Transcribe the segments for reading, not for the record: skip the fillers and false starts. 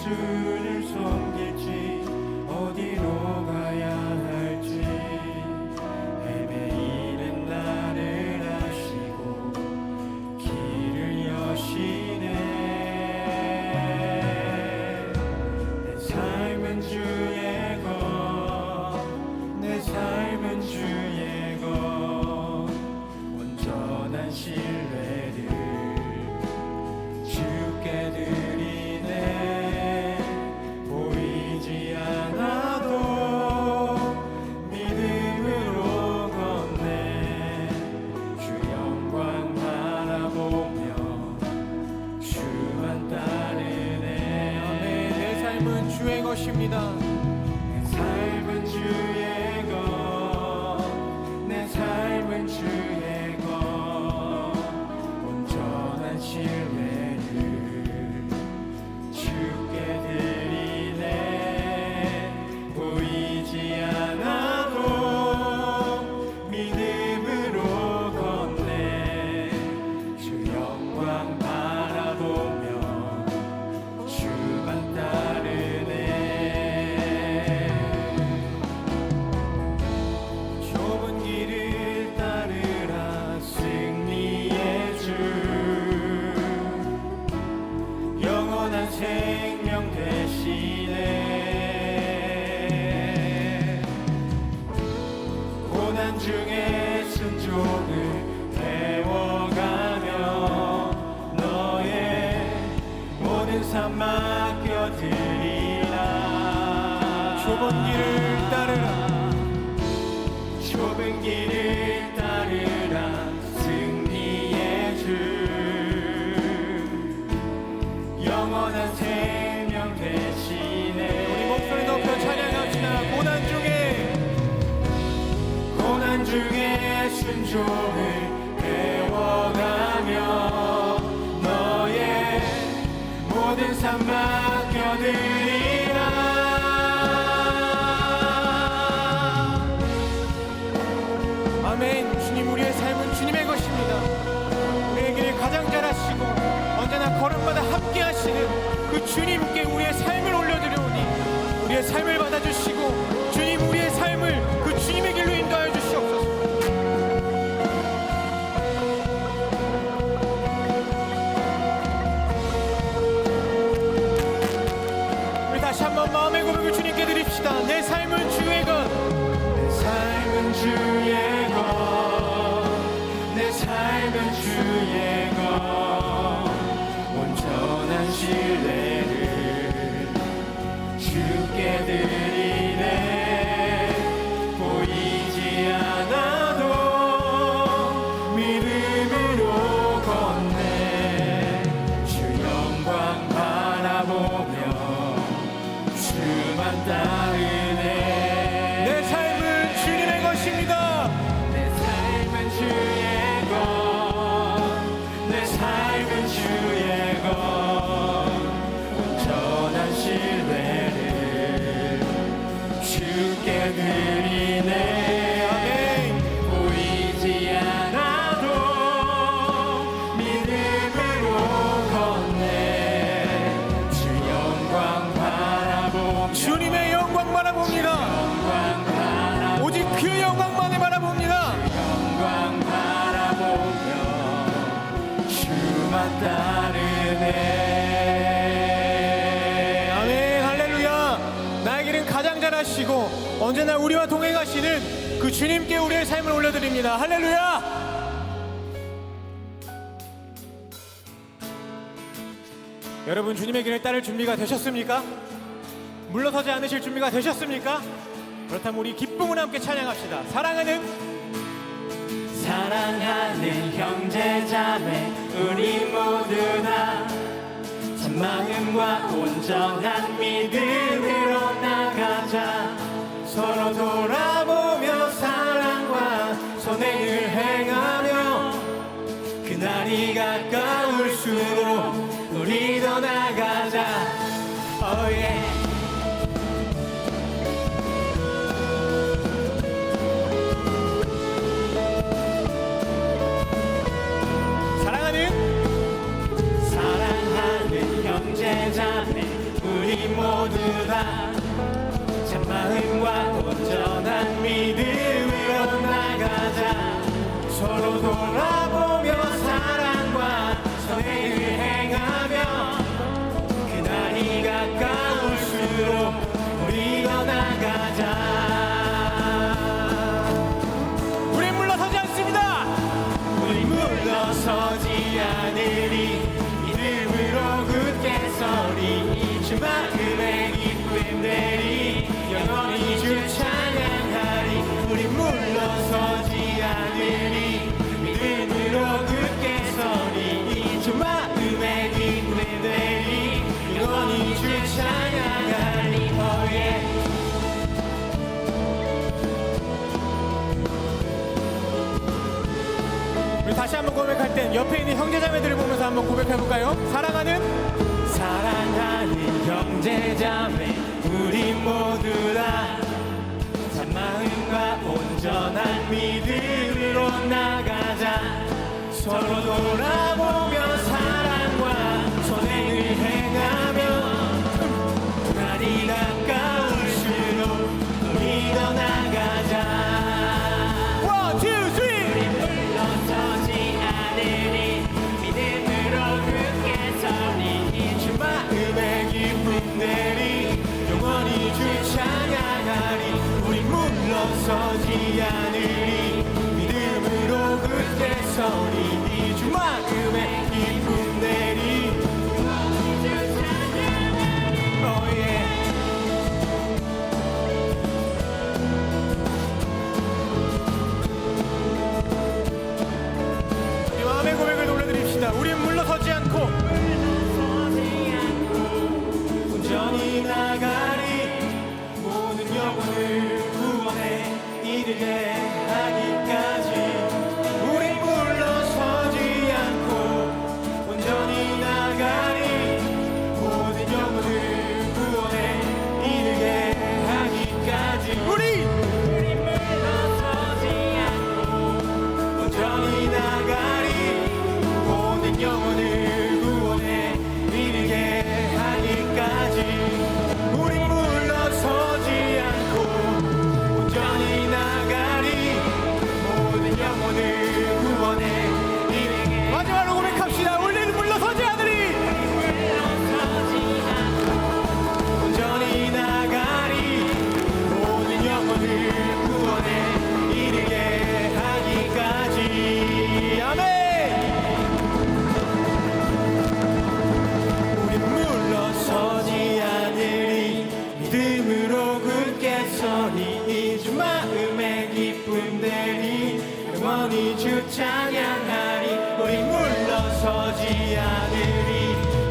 주를 섬길지 어디로 가야 할지 헤매이는 나를 아시고 길을 여시네. 내 삶은 주의 것, 내 삶은 주의 것, 온전한 신뢰를 주께 드리네. 보이지 않아도 믿음으로 걷네. 주 영광 바라보며 주만 따르네. 아멘. 내 삶은 주의 것입니다. 내 삶은 주의 것, 내 삶은 주의 것, 온전한 신뢰를 주께 드리네. 보이지 않아도 믿음으로 걷네. 주 영광 바라보며 주만 따르네. 좁은 길을 따르라 승리의 주, 영원한 생명 되시네. 고난 중에 순종을 배워가며 너의 모든 삶 맡겨드리라. 좁은 길을 따르라. 좁은 길을 따르라 승리의 주, 영원한 생명 되시네. 우리 목소리 높여 찬양합시다. 고난 중에 순종을 배워가며 너의 모든 삶 맡겨드리라. 아멘. 주님, 우리의 삶은 주님의 것입니다. 우리의 길을 가장 잘 하시고 언제나 걸음마다 함께 하시는 그 주님께 우리의 삶을 올려드려오니 우리의 삶을 받아주시고 주님, 우리의 삶을 그 주님의 길로 인도하여 주시옵소서. 우리 다시 한번 마음의 고백을 주님께 드립시다. 내 삶은 주의 것, 내 삶은 주의 것, 내 삶은 주의 것, 온전한 신뢰를 주께 드리네. 보이지 않아도 믿음으로 걷네. 주 영광 바라보며 주만 따르네. 내 삶은 주님의 것입니다. 내 삶은 주의 것, 내 삶은 주의 것, 온전한 신뢰를 주께 드리네. 아멘. 보이지 않아도 믿음으로 걷네. 주 영광 바라보며 주님의 영광 바라봅니다. 영광 바라보며 오직 그 영광만을 바라봅니다. 영광 바라보며 주만 따르네. 아멘. 할렐루야. 나의 길은 가장 잘 하시고 언제나 우리와 동행하시는 그 주님께 우리의 삶을 올려드립니다. 할렐루야. 여러분, 주님의 길을 따를 준비가 되셨습니까? 물러서지 않으실 준비가 되셨습니까? 그렇다면 우리 기쁨을 함께 찬양합시다. 사랑하는 형제자매 우리 모두 다 참마음과 온전한 믿음으로 나가자. 서로 돌아보며 사랑과 선행을 행하며 그날이 가까울수록 우리 더 나가자. Oh yeah. 사랑하는 형제자매 우리 다 참마음과 온전한 믿음으로 나가자. 서로 돌아보며 사랑과 선행을 행하며 그날이 가까울수록 우리 더 나가자. 우린 물러서지 않습니다. 우리 물러서지 않으리. 믿음으로 굳게 서리. 주 마음의 기쁨 내리 영원히 주 찬양하리. 우리 물러서지 않으리. 믿음으로 굳게 서리. 주 마음의 기쁨 내리 영원히 주 찬양하리. Oh yeah. 우리 다시 한번 고백할 땐 옆에 있는 형제자매들을 보면서 한번 고백해볼까요? 사랑하는 형제자매 우리 모두 다 참마음과 온전한 믿음으로 나가자. 서로 돌아보며 사랑과 선행을 행하며 그날이 가까울수록 우리 더 나가자. One, two, three. 물러서지 않으리. 믿음으로 굳게 서리. 주 마음의 기쁨 내리 영원히 주 찬양하리. 우리 물러서지 않으리. 믿음으로 굳게 서리. 주 마음의 기쁨 내리 영원히 주 찬양하리. Oh yeah. 우리 마음의 고백을 올려드립시다. 우린 물러서지 않고 온전히 나가리. 모든 영혼을 구원에 이르게 하기까지. 우리 물러서지 않고 온전히 나가리. 모든 영혼을 구원에 이르게 하기까지. 우리 물러서지 않고 온전히 나가리. 모든 영혼을 구원에 이르게 하기까지. 우리 물러서지 않고 온전히 나가리. 모든 영혼을 구원에 이르게. 마지막으로 고백합시다. 우리는 물러서지 않으리. 물러서지 않고 온전히 나가리. 모든 영혼을 구원에 이르게 하기까지. 아멘. 우린 물러서지 않으리. 믿음으로 굳게 서리. 주 마음의 기쁨 내리 영원히 주 찬양하리. 우린 물러서지 않으리.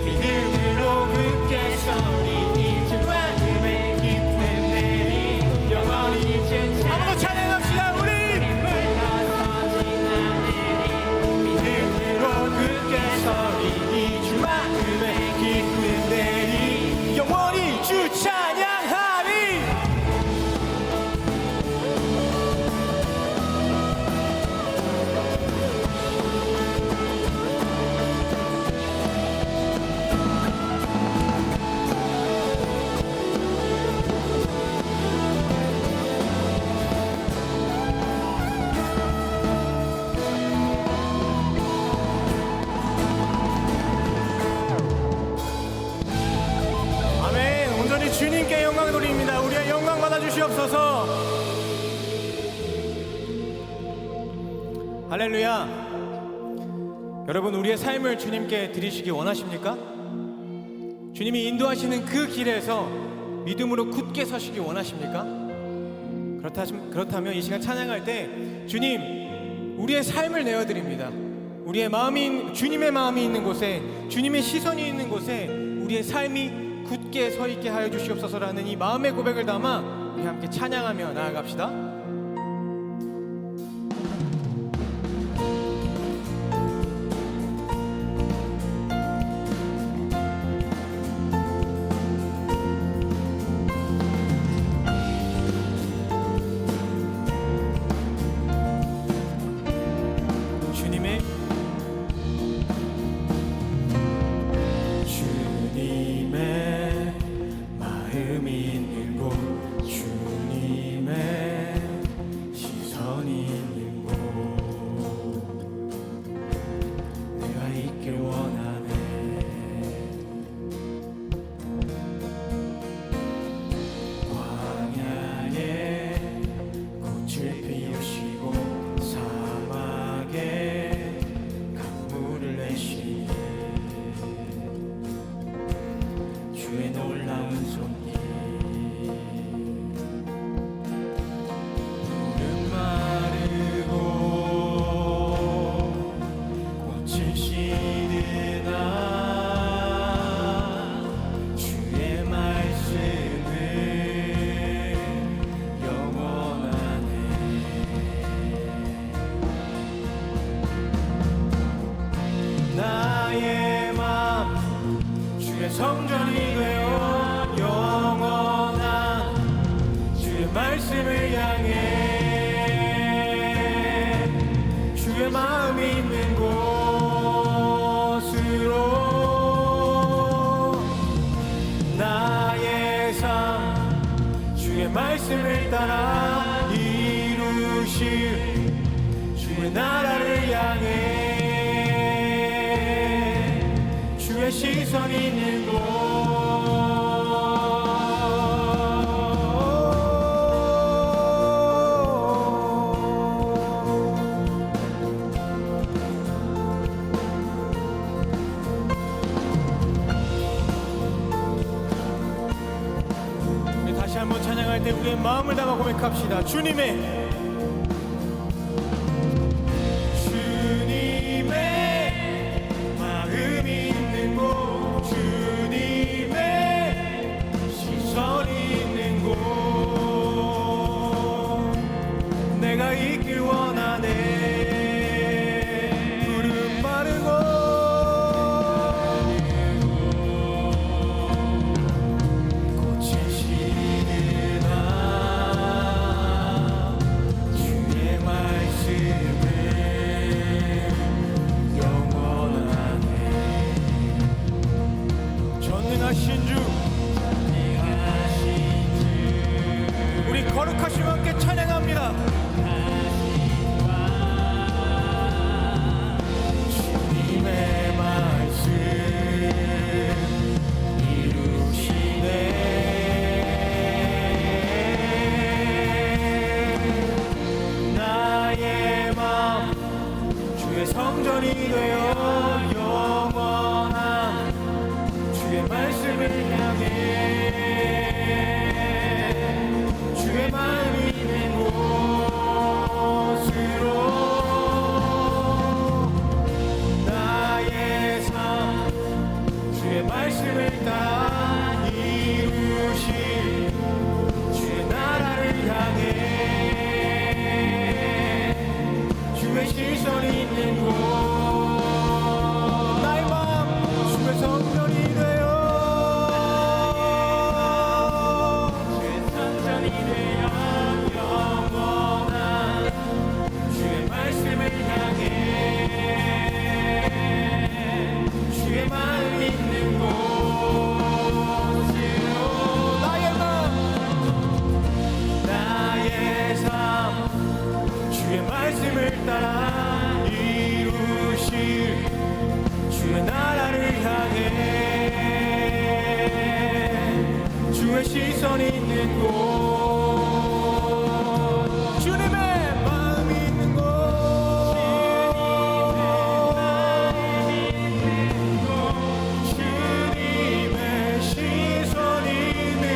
믿음으로 굳게 서리. 주 마음의 기쁨 내리 영원히 주 한번 더 찬양합시다. 우리 물러서지 않으리. 믿음으로 굳게 서리. 주 마음의 기쁨 내리 영원히 주 찬양하리. 아멘. 온전히 주님께 영광 돌립니다. 우리의 영광 받아 주시옵소서. 할렐루야. 여러분, 우리의 삶을 주님께 드리시기 원하십니까? 주님이 인도하시는 그 길에서 믿음으로 굳게 서시기 원하십니까? 그렇다면 이 시간 찬양할 때 주님, 우리의 삶을 내어드립니다. 우리의 마음이, 주님의 마음이 있는 곳에, 주님의 시선이 있는 곳에 우리의 삶이 굳게 서 있게 하여 주시옵소서라는 이 마음의 고백을 담아 우리 함께 찬양하며 나아갑시다. 주님의 마음이 주의 성전이 되어 영원한 주의 말씀을 향해 주의 마음이 있는 곳으로 나의 삶 주의 말씀을 따라 이루실 주의 나라를 향해 주의 시선이 있는 곳 우리 다시 한번 찬양할 때 우리의 마음을 담아 고백합시다. 주님의 마음이 있는 곳 주님의 시선이 있는 곳 내가 있길 원하네 푸른 마르고 꽃이 시드나 주의 말씀을 전능하신 주 우리 거룩하심 함께 찬양합니다. 주님의 말씀 이루시네 나의 맘 주의 성전이 되어 영원한 주의 말씀을 향해 주의 마음이 있는 곳으로 나의 삶 주의 말씀을 따라 이루실 주의 나라를 향해 주의 시선이 있는 곳 나의 마음 주의 성전이 되어 말씀을 따라 이루실 주의 나라를 향해 주의 시선이 있는 곳 주님의 마음이 있는 곳 주님의 시선이 있는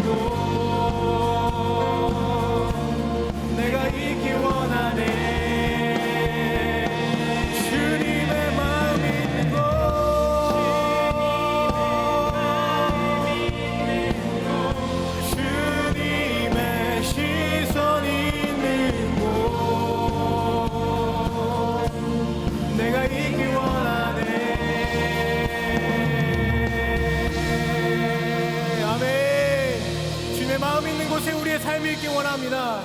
곳 내가 있기 원하네 우리의 삶이 있기 원합니다.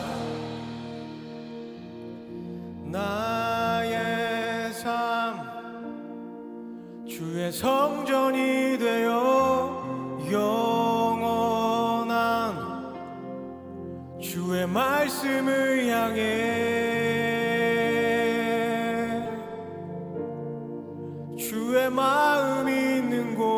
나의 삶 주의 성전이 되어 영원한 주의 말씀을 향해 주의 마음이 있는 곳으로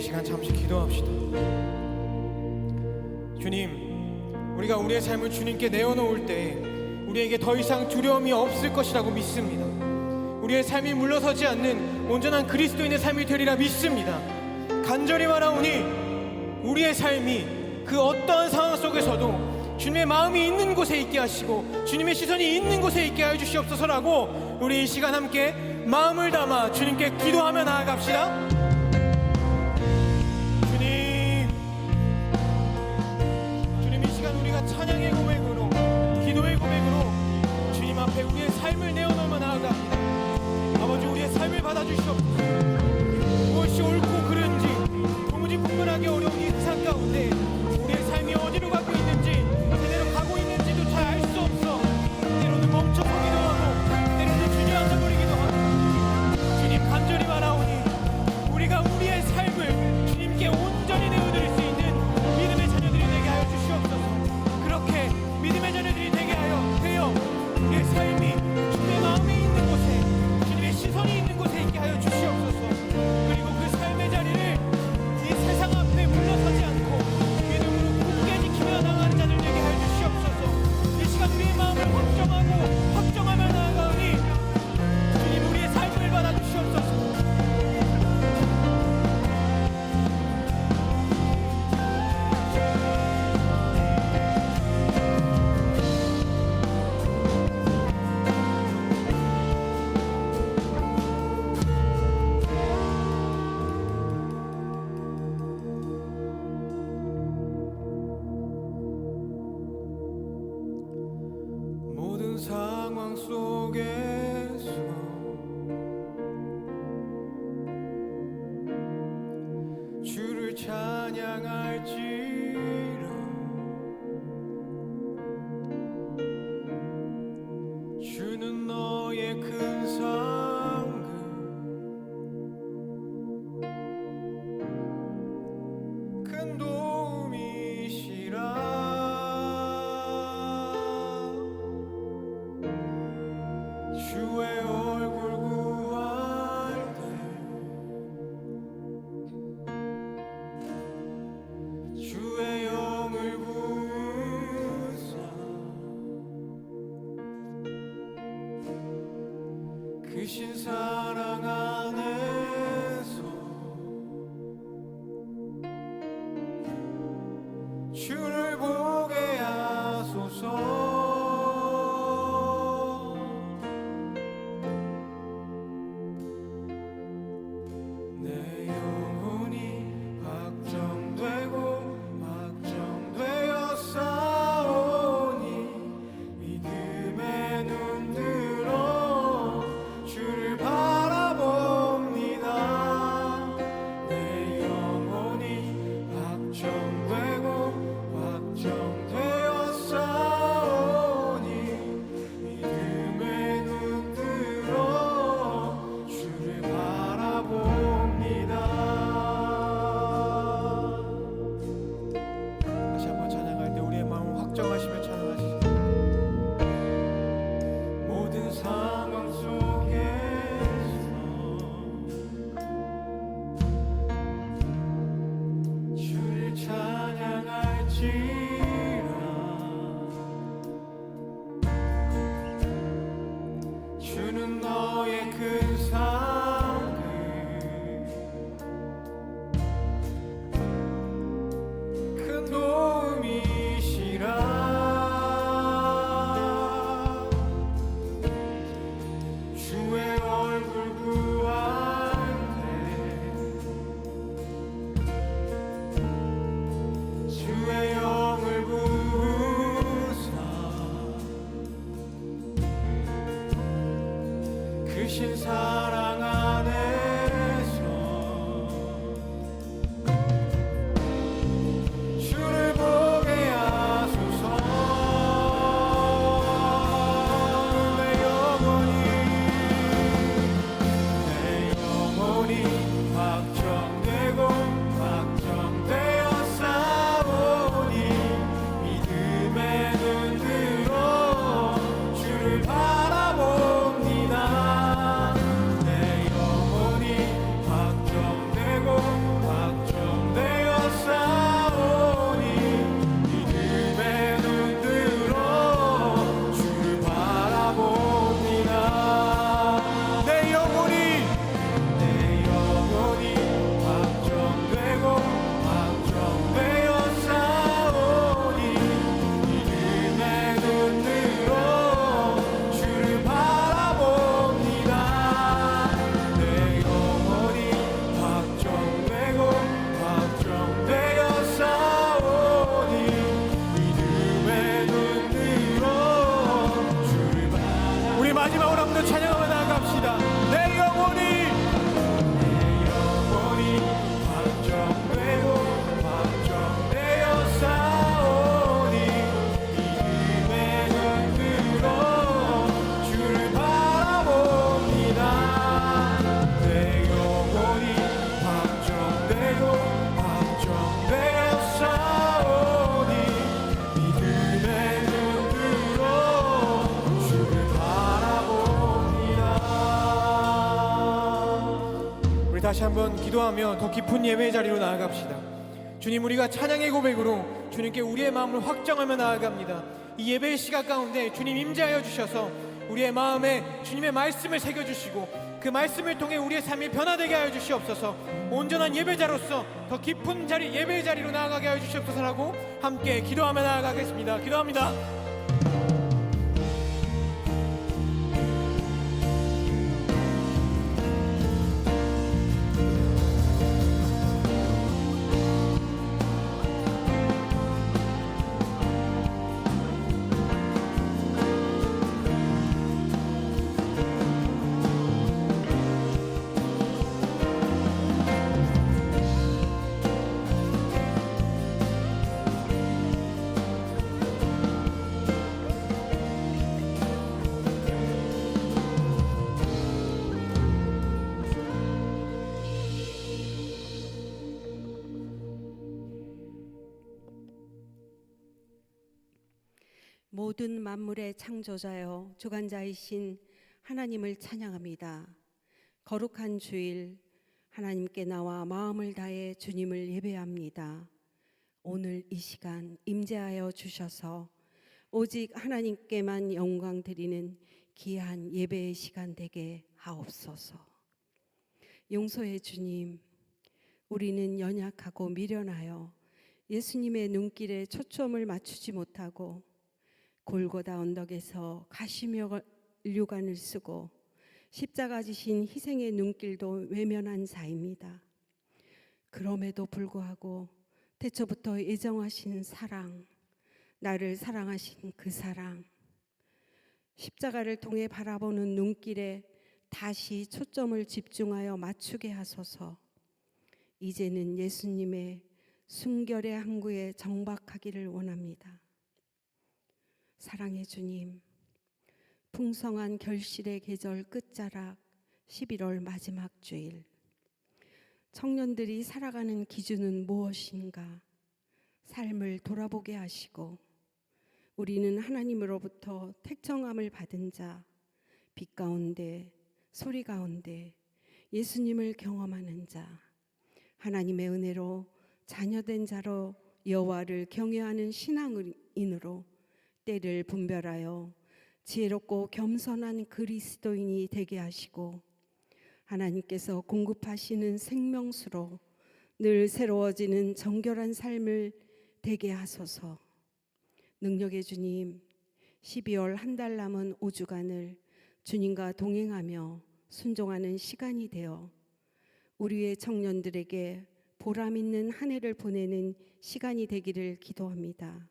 시간 잠시 기도합시다. 주님, 우리가 우리의 삶을 주님께 내어놓을 때 우리에게 더 이상 두려움이 없을 것이라고 믿습니다. 우리의 삶이 물러서지 않는 온전한 그리스도인의 삶이 되리라 믿습니다. 간절히 말하오니 우리의 삶이 그 어떠한 상황 속에서도 주님의 마음이 있는 곳에 있게 하시고 주님의 시선이 있는 곳에 있게 하여 주시옵소서라고 우리 이 시간 함께 마음을 담아 주님께 기도하며 나아갑시다. 주님 이 시간 우리가 찬양의 고백으로 기도의 고백으로 주님 앞에 우리의 삶을 내어놓으며 나아갑니다. 아버지, 우리의 삶을 받아주시옵소서. 무엇이 옳고 그른지 도무지 분별하기 어려운 이 세상 가운데 우리의 삶이 어디로 가고 있는지 제대로 가고 있는지도 잘 알 수 없어 때로는 멈춰서기도 하고 때로는 주저앉아버리기도 하고 주님 간절히 말하오니 우리가 우리의 삶을 주님께 온전히 내어드릴 수 있는 믿음의 자녀들이 되게 하여 주시옵소서. 그렇게 믿음의 자녀들이 되게 하여 되어 우리의 삶이 주님의 마음에 있는 곳에 주님의 시선이 있는 곳에 있게 하여 주시옵소서. 그리고 그 삶의 자리를 이 세상 앞에 물러서지 않고 믿음으로 굳게 지키며 나가는 자들 되게 하여 주시옵소서. 이 시간 우리의 마음을 확정하며 나아가오니 주님 우리의 삶을 받아주시옵소서. 모든 상황 속에서 주를 찬양할지라. 주는 너의 큰 상급 큰 도움이시라. 주의 얼굴 구할 때 주의 영을 부으사 크신 사랑 안에서 한번 기도하며 더 깊은 예배의 자리로 나아갑시다. 주님, 우리가 찬양의 고백으로 주님께 우리의 마음을 확정하며 나아갑니다. 이 예배의 시간 가운데 주님 임재하여 주셔서 우리의 마음에 주님의 말씀을 새겨주시고 그 말씀을 통해 우리의 삶이 변화되게 하여 주시옵소서. 온전한 예배자로서 더 깊은 자리, 예배의 자리로 나아가게 하여 주시옵소서라고 함께 기도하며 나아가겠습니다. 기도합니다. 모든 만물의 창조자여 주관자이신 하나님을 찬양합니다. 거룩한 주일 하나님께 나와 마음을 다해 주님을 예배합니다. 오늘 이 시간 임재하여 주셔서 오직 하나님께만 영광 드리는 귀한 예배의 시간 되게 하옵소서. 용서해 주님, 우리는 연약하고 미련하여 예수님의 눈길에 초점을 맞추지 못하고 골고다 언덕에서 가시면류관을 쓰고 십자가 지신 희생의 눈길도 외면한 자입니다. 그럼에도 불구하고 태초부터 애정하신 사랑, 나를 사랑하신 그 사랑, 십자가를 통해 바라보는 눈길에 다시 초점을 집중하여 맞추게 하소서. 이제는 예수님의 순결의 항구에 정박하기를 원합니다. 사랑의 주님, 풍성한 결실의 계절 끝자락 11월 마지막 주일, 청년들이 살아가는 기준은 무엇인가? 삶을 돌아보게 하시고 우리는 하나님으로부터 택정함을 받은 자, 빛 가운데 소리 가운데 예수님을 경험하는 자, 하나님의 은혜로 자녀된 자로 여호와를 경외하는 신앙인으로 때를 분별하여 지혜롭고 겸손한 그리스도인이 되게 하시고 하나님께서 공급하시는 생명수로 늘 새로워지는 정결한 삶을 되게 하소서. 능력의 주님, 12월 한 달 남은 5주간을 주님과 동행하며 순종하는 시간이 되어 우리의 청년들에게 보람 있는 한 해를 보내는 시간이 되기를 기도합니다.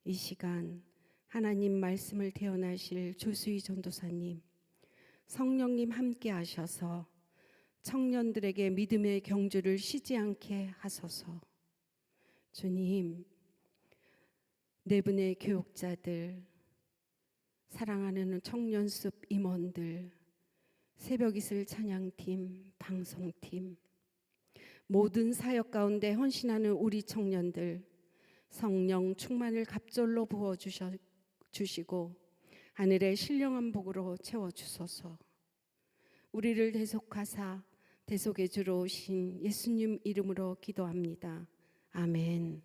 이 시간 하나님 말씀을 태어나실 조수희 전도사님, 성령님 함께 하셔서 청년들에게 믿음의 경주를 쉬지 않게 하소서. 주님, 네 분의 교육자들, 사랑하는 청년숲 임원들, 새벽이슬 찬양팀, 방송팀, 모든 사역 가운데 헌신하는 우리 청년들, 성령 충만을 갑절로 부어주시고 하늘의 신령한 복으로 채워주소서. 우리를 대속하사 대속의 주로 오신 예수님 이름으로 기도합니다. 아멘.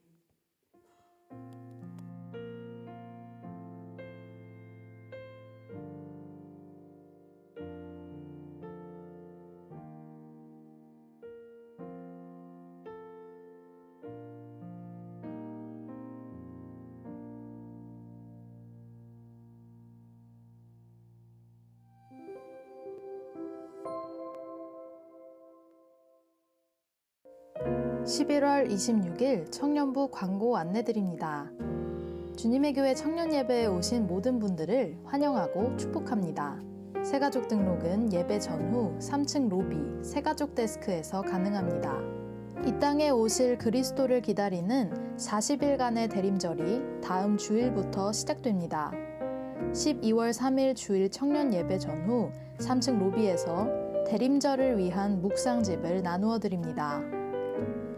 11월 26일 청년부 광고 안내드립니다. 주님의 교회 청년 예배에 오신 모든 분들을 환영하고 축복합니다. 새가족 등록은 예배 전후 3층 로비 새가족 데스크에서 가능합니다. 이 땅에 오실 그리스도를 기다리는 40일간의 대림절이 다음 주일부터 시작됩니다. 12월 3일 주일 청년 예배 전후 3층 로비에서 대림절을 위한 묵상집을 나누어 드립니다.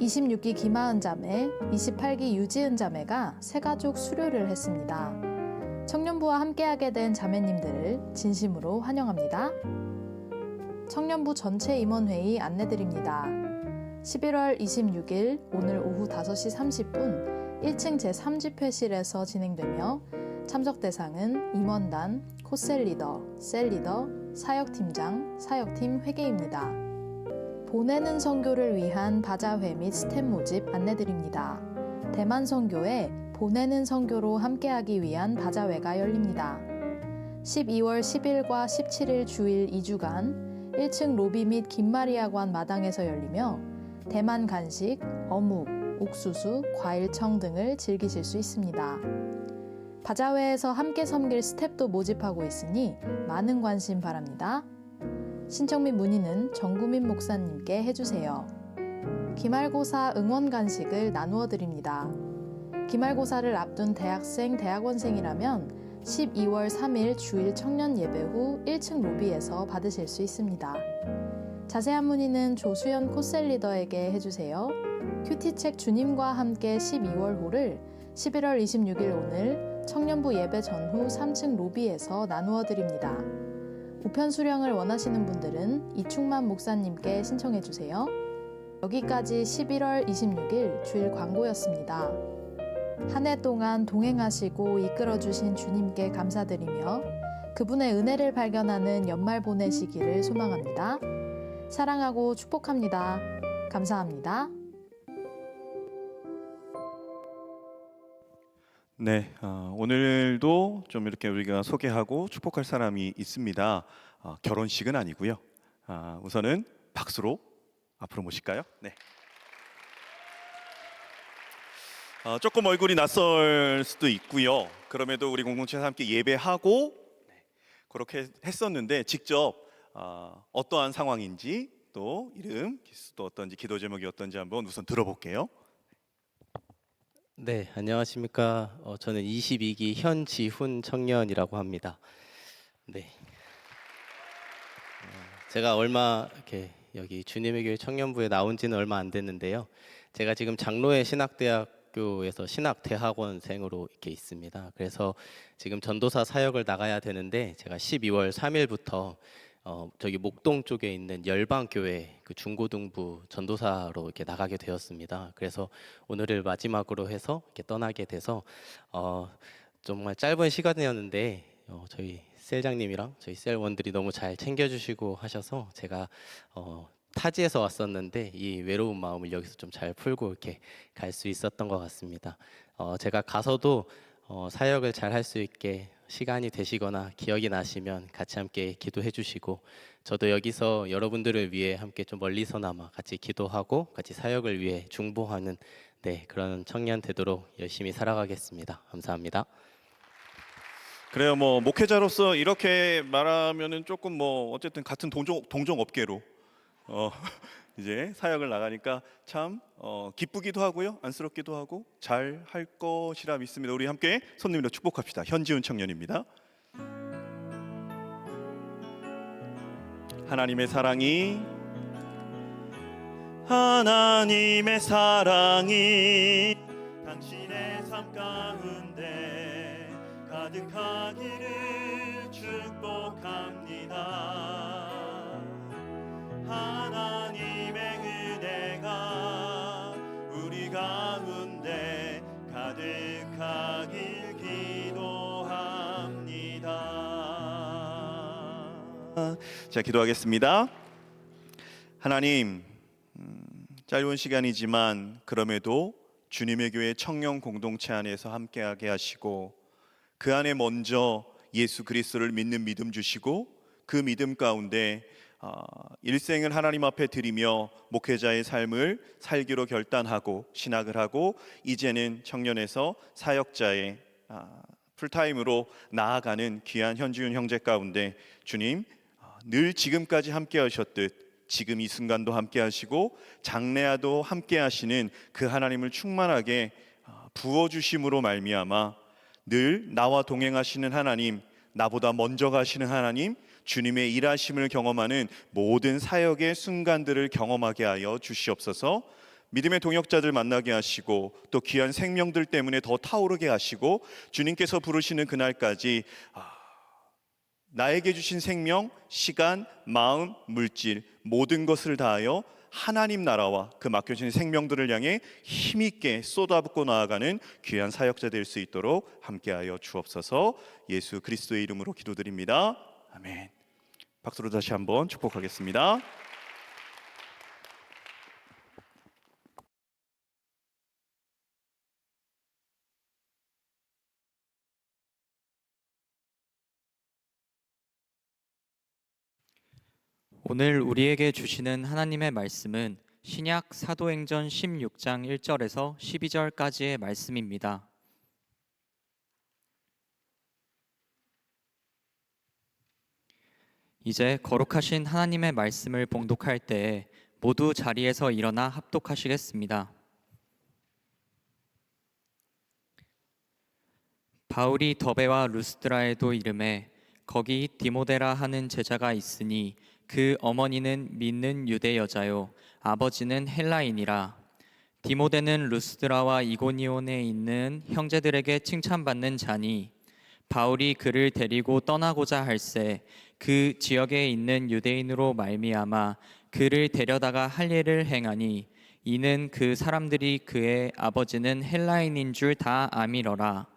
26기 김하은 자매, 28기 유지은 자매가 새가족 수료를 했습니다. 청년부와 함께하게 된 자매님들을 진심으로 환영합니다. 청년부 전체 임원회의 안내드립니다. 11월 26일 오늘 오후 5시 30분 1층 제3집회실에서 진행되며 참석 대상은 임원단, 코셀리더, 셀리더, 사역팀장, 사역팀 회계입니다. 보내는 선교를 위한 바자회 및 스텝 모집 안내드립니다. 대만 선교회 보내는 선교로 함께하기 위한 바자회가 열립니다. 12월 10일과 17일 주일 2주간 1층 로비 및 김마리아관 마당에서 열리며 대만 간식, 어묵, 옥수수, 과일청 등을 즐기실 수 있습니다. 바자회에서 함께 섬길 스텝도 모집하고 있으니 많은 관심 바랍니다. 신청 및 문의는 정구민 목사님께 해주세요. 기말고사 응원 간식을 나누어 드립니다. 기말고사를 앞둔 대학생, 대학원생이라면 12월 3일 주일 청년 예배 후 1층 로비에서 받으실 수 있습니다. 자세한 문의는 조수연 코셀리더에게 해주세요. 큐티책 주님과 함께 12월호를 11월 26일 오늘 청년부 예배 전후 3층 로비에서 나누어 드립니다. 우편 수령을 원하시는 분들은 이충만 목사님께 신청해 주세요. 여기까지 11월 26일 주일 광고였습니다. 한 해 동안 동행하시고 이끌어주신 주님께 감사드리며 그분의 은혜를 발견하는 연말 보내시기를 소망합니다. 사랑하고 축복합니다. 감사합니다. 네, 오늘도 좀 이렇게 우리가 소개하고 축복할 사람이 있습니다. 결혼식은 아니고요. 우선은 박수로 앞으로 모실까요? 네. 조금 얼굴이 낯설 수도 있고요. 그럼에도 우리 공동체에서 함께 예배하고 그렇게 했었는데 직접 어떠한 상황인지 또 이름, 또 어떤지 기도 제목이 어떤지 한번 우선 들어볼게요. 네, 안녕하십니까. 저는 22기 현지훈 청년이라고 합니다. 네, 제가 얼마 이렇게 여기 주님의 교회 청년부에 나온 지는 얼마 안 됐는데요. 제가 지금 장로회 신학대학교에서 신학대학원생으로 이렇게 있습니다. 그래서 지금 전도사 사역을 나가야 되는데 제가 12월 3일부터 저기 목동 쪽에 있는 열방교회 그 중고등부 전도사로 이렇게 나가게 되었습니다. 그래서 오늘을 마지막으로 해서 이렇게 떠나게 돼서 정말 짧은 시간이었는데 저희 셀장님이랑 저희 셀원들이 너무 잘 챙겨주시고 하셔서 제가 타지에서 왔었는데 이 외로운 마음을 여기서 좀 잘 풀고 이렇게 갈 수 있었던 것 같습니다. 제가 가서도 사역을 잘 할 수 있게 시간이 되시거나 기억이 나시면 같이 함께 기도해 주시고 저도 여기서 여러분들을 위해 함께 좀 멀리서나마 같이 기도하고 같이 사역을 위해 중보하는 그런 청년 되도록 열심히 살아가겠습니다. 감사합니다. 그래요. 뭐 목회자로서 이렇게 말하면은 조금 뭐 어쨌든 같은 동종 업계로 이제 사역을 나가니까 참 기쁘기도 하고요, 안쓰럽기도 하고 잘 할 것이라 믿습니다. 우리 함께 손님으로 축복합시다. 현지훈 청년입니다. 하나님의 사랑이 당신의 삶 가운데 가득하기를 축복합니다. 하나님의 은혜가 우리 가운데 가득하길 기도합니다. 자, 기도하겠습니다. 하나님, 짧은 시간이지만 그럼에도 주님의 교회 청년 공동체 안에서 함께하게 하시고 그 안에 먼저 예수 그리스도를 믿는 믿음 주시고 그 믿음 가운데 일생을 하나님 앞에 드리며 목회자의 삶을 살기로 결단하고 신학을 하고 이제는 청년에서 사역자의 풀타임으로 나아가는 귀한 현지훈 형제 가운데 주님 늘 지금까지 함께 하셨듯 지금 이 순간도 함께 하시고 장래야도 함께 하시는 그 하나님을 충만하게 부어주심으로 말미암아 늘 나와 동행하시는 하나님, 나보다 먼저 가시는 하나님, 주님의 일하심을 경험하는 모든 사역의 순간들을 경험하게 하여 주시옵소서. 믿음의 동역자들 만나게 하시고 또 귀한 생명들 때문에 더 타오르게 하시고 주님께서 부르시는 그날까지 나에게 주신 생명, 시간, 마음, 물질 모든 것을 다하여 하나님 나라와 그 맡겨진 생명들을 향해 힘있게 쏟아붓고 나아가는 귀한 사역자 될 수 있도록 함께하여 주옵소서. 예수 그리스도의 이름으로 기도드립니다. 아멘. 박수로 다시 한번 축복하겠습니다. 오늘 우리에게 주시는 하나님의 말씀은 신약 사도행전 16장 1절에서 12절까지의 말씀입니다. 이제 거룩하신 하나님의 말씀을 봉독할 때에 모두 자리에서 일어나 합독하시겠습니다. 바울이 더베와 루스드라에도 이름에 거기 디모데라 하는 제자가 있으니 그 어머니는 믿는 유대 여자요 아버지는 헬라인이라. 디모데는 루스드라와 이고니온에 있는 형제들에게 칭찬받는 자니 바울이 그를 데리고 떠나고자 할새 그 지역에 있는 유대인으로 말미암아 그를 데려다가 할 일을 행하니 이는 그 사람들이 그의 아버지는 헬라인인 줄 다 아미러라.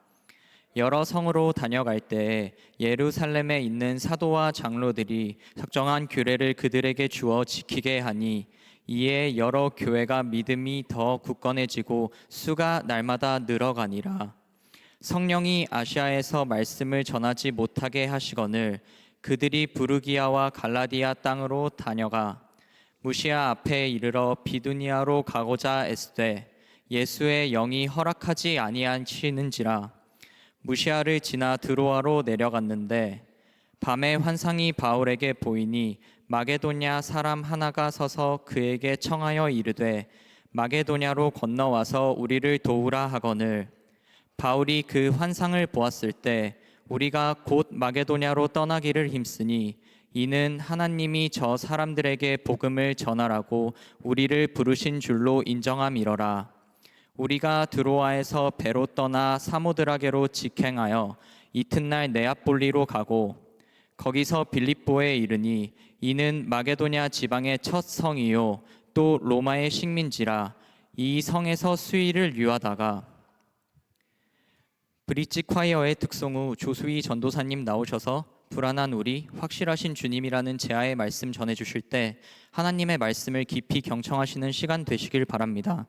여러 성으로 다녀갈 때에 예루살렘에 있는 사도와 장로들이 적정한 규례를 그들에게 주어 지키게 하니 이에 여러 교회가 믿음이 더 굳건해지고 수가 날마다 늘어가니라. 성령이 아시아에서 말씀을 전하지 못하게 하시거늘 그들이 부르기아와 갈라디아 땅으로 다녀가 무시아 앞에 이르러 비두니아로 가고자 애쓰되 예수의 영이 허락하지 아니하시는지라. 무시아를 지나 드로아로 내려갔는데 밤에 환상이 바울에게 보이니 마게도냐 사람 하나가 서서 그에게 청하여 이르되 마게도냐로 건너와서 우리를 도우라 하거늘 바울이 그 환상을 보았을 때 우리가 곧 마게도냐로 떠나기를 힘쓰니 이는 하나님이 저 사람들에게 복음을 전하라고 우리를 부르신 줄로 인정함이러라. 우리가 드로아에서 배로 떠나 사모드라게로 직행하여 이튿날 네아폴리로 가고 거기서 빌립보에 이르니 이는 마게도냐 지방의 첫 성이요 또 로마의 식민지라. 이 성에서 수일을 유하다가 브릿지 콰이어의 특송 후 조수희 전도사님 나오셔서 불안한 우리 확실하신 주님이라는 제아의 말씀 전해주실 때 하나님의 말씀을 깊이 경청하시는 시간 되시길 바랍니다.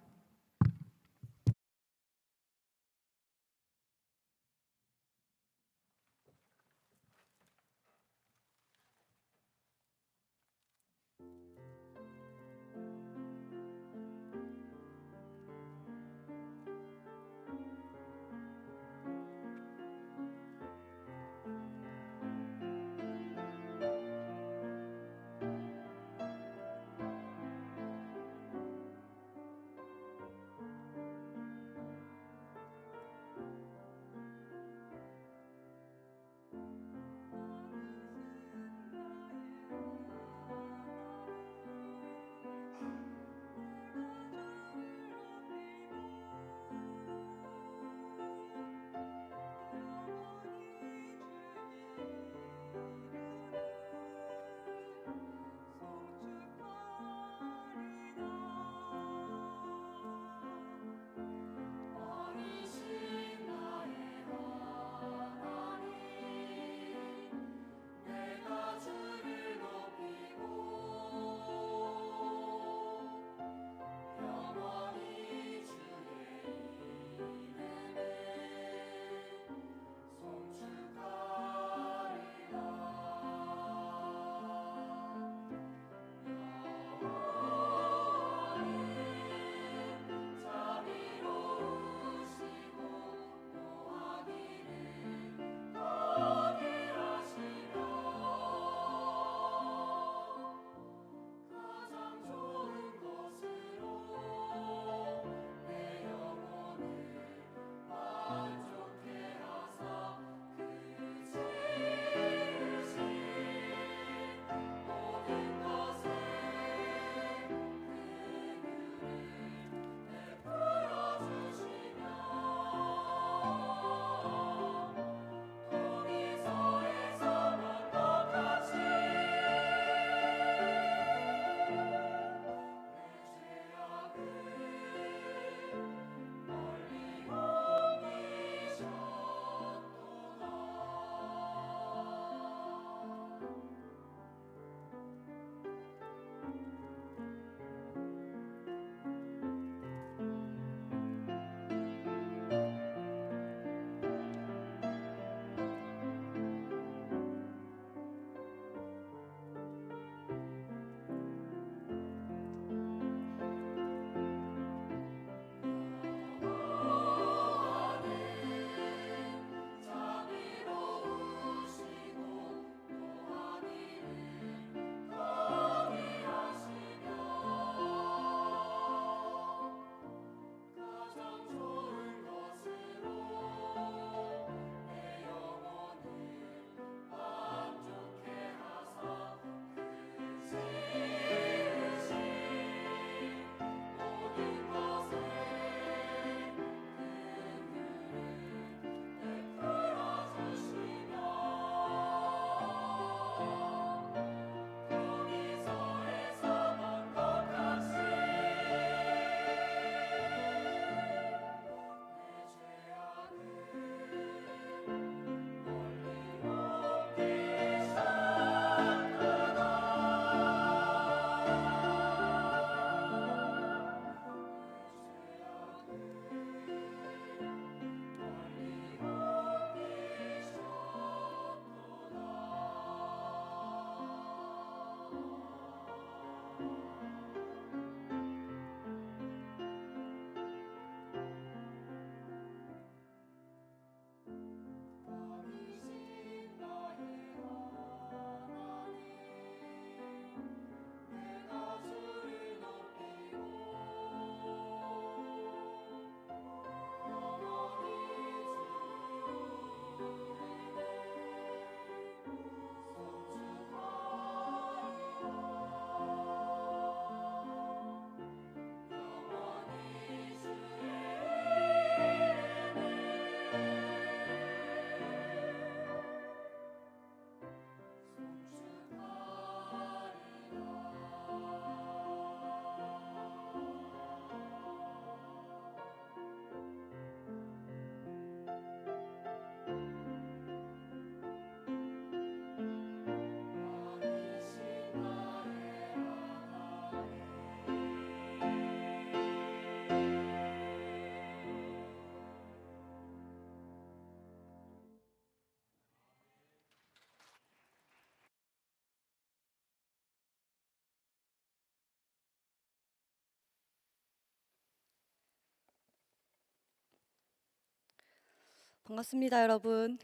반갑습니다, 여러분.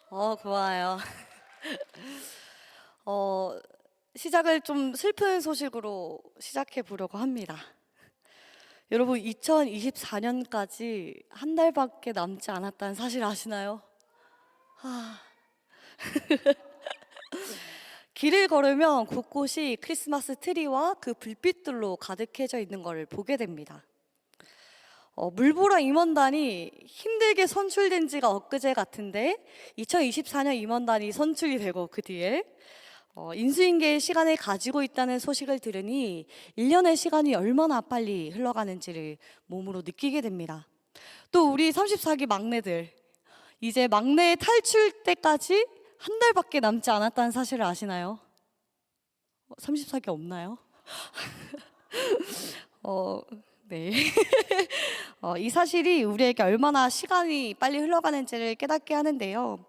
고마워요. 시작을 좀 슬픈 소식으로 시작해 보려고 합니다. 여러분, 2024년까지 한 달밖에 남지 않았다는 사실 아시나요? 길을 걸으면 곳곳이 크리스마스 트리와 그 불빛들로 가득해져 있는 것을 보게 됩니다. 물보라 임원단이 힘들게 선출된 지가 엊그제 같은데 2024년 임원단이 선출이 되고 그 뒤에 인수인계의 시간을 가지고 있다는 소식을 들으니 1년의 시간이 얼마나 빨리 흘러가는지를 몸으로 느끼게 됩니다. 또 우리 34기 막내들, 이제 막내 탈출 때까지 한 달밖에 남지 않았다는 사실을 아시나요? 34기 없나요? 네. 이 사실이 우리에게 얼마나 시간이 빨리 흘러가는지를 깨닫게 하는데요.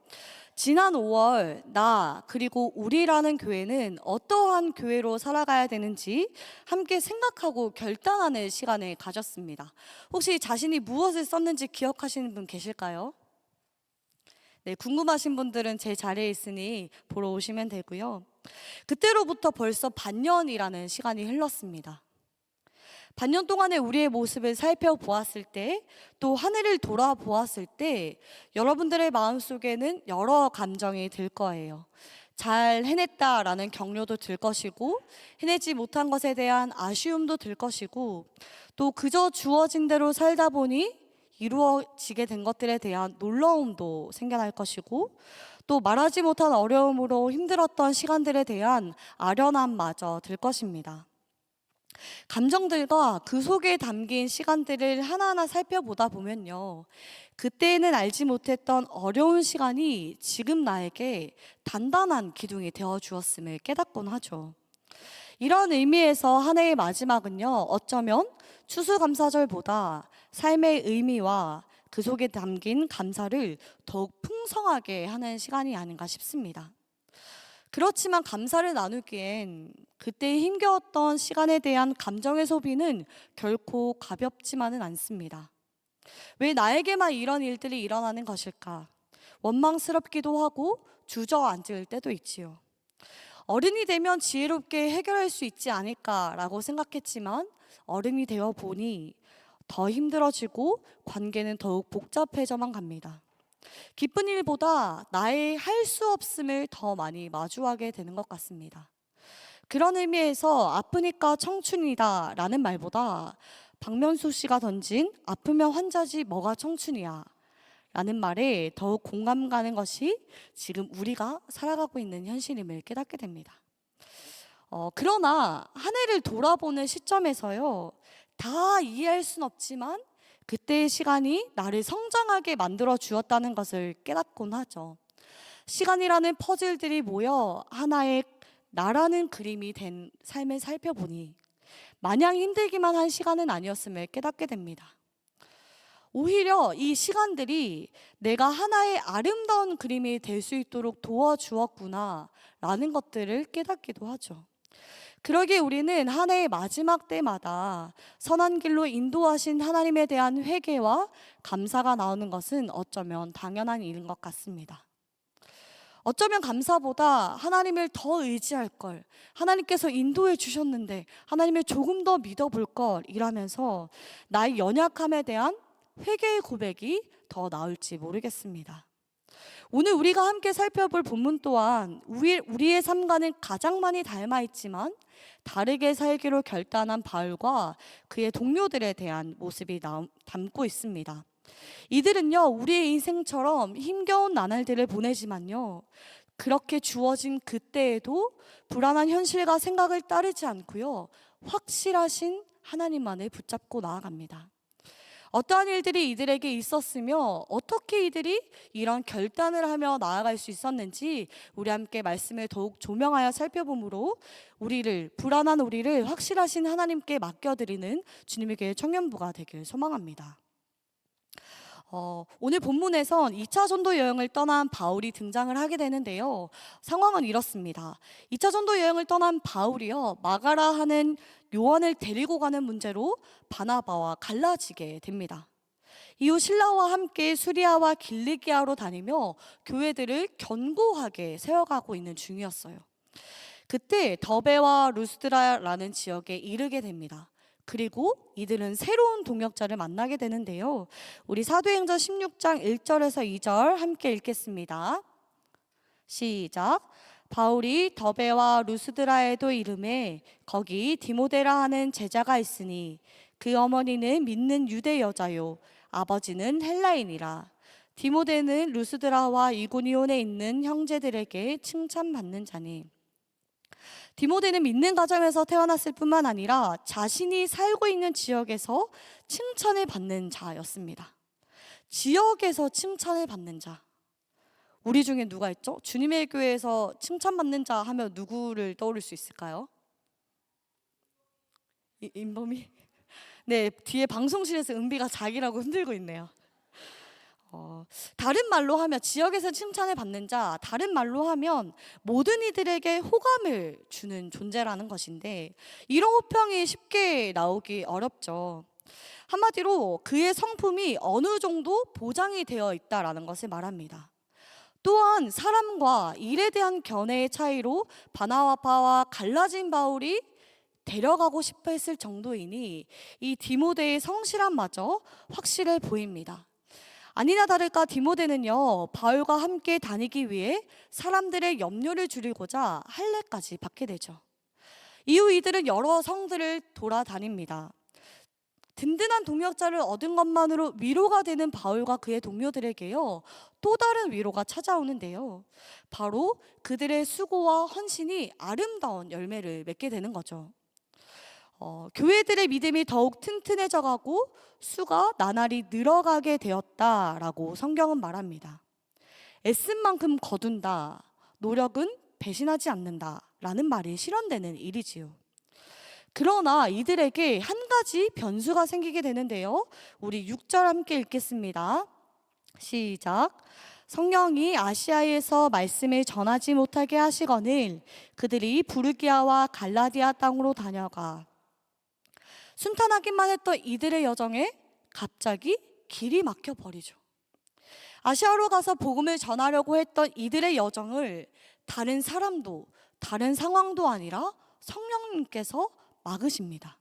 지난 5월 나 그리고 우리라는 교회는 어떠한 교회로 살아가야 되는지 함께 생각하고 결단하는 시간을 가졌습니다. 혹시 자신이 무엇을 썼는지 기억하시는 분 계실까요? 네, 궁금하신 분들은 제 자리에 있으니 보러 오시면 되고요. 그때로부터 벌써 반년이라는 시간이 흘렀습니다. 반년 동안의 우리의 모습을 살펴보았을 때, 또 한 해를 돌아보았을 때 여러분들의 마음속에는 여러 감정이 들 거예요. 잘 해냈다라는 격려도 들 것이고, 해내지 못한 것에 대한 아쉬움도 들 것이고, 또 그저 주어진 대로 살다 보니 이루어지게 된 것들에 대한 놀라움도 생겨날 것이고, 또 말하지 못한 어려움으로 힘들었던 시간들에 대한 아련함마저 들 것입니다. 감정들과 그 속에 담긴 시간들을 하나하나 살펴보다 보면요, 그때는 알지 못했던 어려운 시간이 지금 나에게 단단한 기둥이 되어 주었음을 깨닫곤 하죠. 이런 의미에서 한 해의 마지막은요, 어쩌면 추수감사절보다 삶의 의미와 그 속에 담긴 감사를 더욱 풍성하게 하는 시간이 아닌가 싶습니다. 그렇지만 감사를 나누기엔 그때 힘겨웠던 시간에 대한 감정의 소비는 결코 가볍지만은 않습니다. 왜 나에게만 이런 일들이 일어나는 것일까? 원망스럽기도 하고 주저앉을 때도 있지요. 어른이 되면 지혜롭게 해결할 수 있지 않을까라고 생각했지만 어른이 되어 보니 더 힘들어지고 관계는 더욱 복잡해져만 갑니다. 기쁜 일보다 나의 할 수 없음을 더 많이 마주하게 되는 것 같습니다. 그런 의미에서 아프니까 청춘이다 라는 말보다 박명수 씨가 던진 아프면 환자지 뭐가 청춘이야 라는 말에 더욱 공감 가는 것이 지금 우리가 살아가고 있는 현실임을 깨닫게 됩니다. 그러나 한 해를 돌아보는 시점에서요, 다 이해할 순 없지만 그때의 시간이 나를 성장하게 만들어 주었다는 것을 깨닫곤 하죠. 시간이라는 퍼즐들이 모여 하나의 나라는 그림이 된 삶을 살펴보니 마냥 힘들기만 한 시간은 아니었음을 깨닫게 됩니다. 오히려 이 시간들이 내가 하나의 아름다운 그림이 될 수 있도록 도와주었구나 라는 것들을 깨닫기도 하죠. 그러기에 우리는 한 해의 마지막 때마다 선한 길로 인도하신 하나님에 대한 회개와 감사가 나오는 것은 어쩌면 당연한 일인 것 같습니다. 어쩌면 감사보다 하나님을 더 의지할 걸, 하나님께서 인도해 주셨는데 하나님을 조금 더 믿어볼 걸 이라면서 나의 연약함에 대한 회개의 고백이 더 나을지 모르겠습니다. 오늘 우리가 함께 살펴볼 본문 또한 우리의 삶과는 가장 많이 닮아 있지만 다르게 살기로 결단한 바울과 그의 동료들에 대한 모습이 담고 있습니다. 이들은요, 우리의 인생처럼 힘겨운 나날들을 보내지만요, 그렇게 주어진 그때에도 불안한 현실과 생각을 따르지 않고요, 확실하신 하나님만을 붙잡고 나아갑니다. 어떠한 일들이 이들에게 있었으며 어떻게 이들이 이런 결단을 하며 나아갈 수 있었는지 우리 함께 말씀을 더욱 조명하여 살펴보므로 불안한 우리를 확실하신 하나님께 맡겨드리는 주님의 교회 청년부가 되길 소망합니다. 오늘 본문에선 2차 전도 여행을 떠난 바울이 등장을 하게 되는데요, 상황은 이렇습니다. 2차 전도 여행을 떠난 바울이요, 마가라 하는 요한을 데리고 가는 문제로 바나바와 갈라지게 됩니다. 이후 신라와 함께 수리아와 길리기아로 다니며 교회들을 견고하게 세워가고 있는 중이었어요. 그때 더베와 루스드라라는 지역에 이르게 됩니다. 그리고 이들은 새로운 동역자를 만나게 되는데요. 우리 사도행전 16장 1절에서 2절 함께 읽겠습니다. 시작. 바울이 더베와 루스드라에도 이르매 거기 디모데라 하는 제자가 있으니 그 어머니는 믿는 유대 여자요 아버지는 헬라인이라. 디모데는 루스드라와 이고니온에 있는 형제들에게 칭찬받는 자니. 디모데는 믿는 가정에서 태어났을 뿐만 아니라 자신이 살고 있는 지역에서 칭찬을 받는 자였습니다. 지역에서 칭찬을 받는 자. 우리 중에 누가 있죠? 주님의 교회에서 칭찬받는 자 하면 누구를 떠올릴 수 있을까요? 임범이? 네, 뒤에 방송실에서 은비가 자기라고 흔들고 있네요. 다른 말로 하면 지역에서 칭찬을 받는 자, 다른 말로 하면 모든 이들에게 호감을 주는 존재라는 것인데 이런 호평이 쉽게 나오기 어렵죠. 한마디로 그의 성품이 어느 정도 보장이 되어 있다라는 것을 말합니다. 또한 사람과 일에 대한 견해의 차이로 바나바와 갈라진 바울이 데려가고 싶어 했을 정도이니 이 디모데의 성실함마저 확실해 보입니다. 아니나 다를까 디모데는요, 바울과 함께 다니기 위해 사람들의 염려를 줄이고자 할례까지 받게 되죠. 이후 이들은 여러 성들을 돌아다닙니다. 든든한 동역자를 얻은 것만으로 위로가 되는 바울과 그의 동료들에게요, 또 다른 위로가 찾아오는데요. 바로 그들의 수고와 헌신이 아름다운 열매를 맺게 되는 거죠. 교회들의 믿음이 더욱 튼튼해져 가고 수가 나날이 늘어가게 되었다라고 성경은 말합니다. 애쓴 만큼 거둔다, 노력은 배신하지 않는다라는 말이 실현되는 일이지요. 그러나 이들에게 한 가지 변수가 생기게 되는데요. 우리 6절 함께 읽겠습니다. 시작. 성령이 아시아에서 말씀을 전하지 못하게 하시거늘 그들이 부르기아와 갈라디아 땅으로 다녀가. 순탄하기만 했던 이들의 여정에 갑자기 길이 막혀 버리죠. 아시아로 가서 복음을 전하려고 했던 이들의 여정을 다른 사람도 다른 상황도 아니라 성령님께서 막으십니다.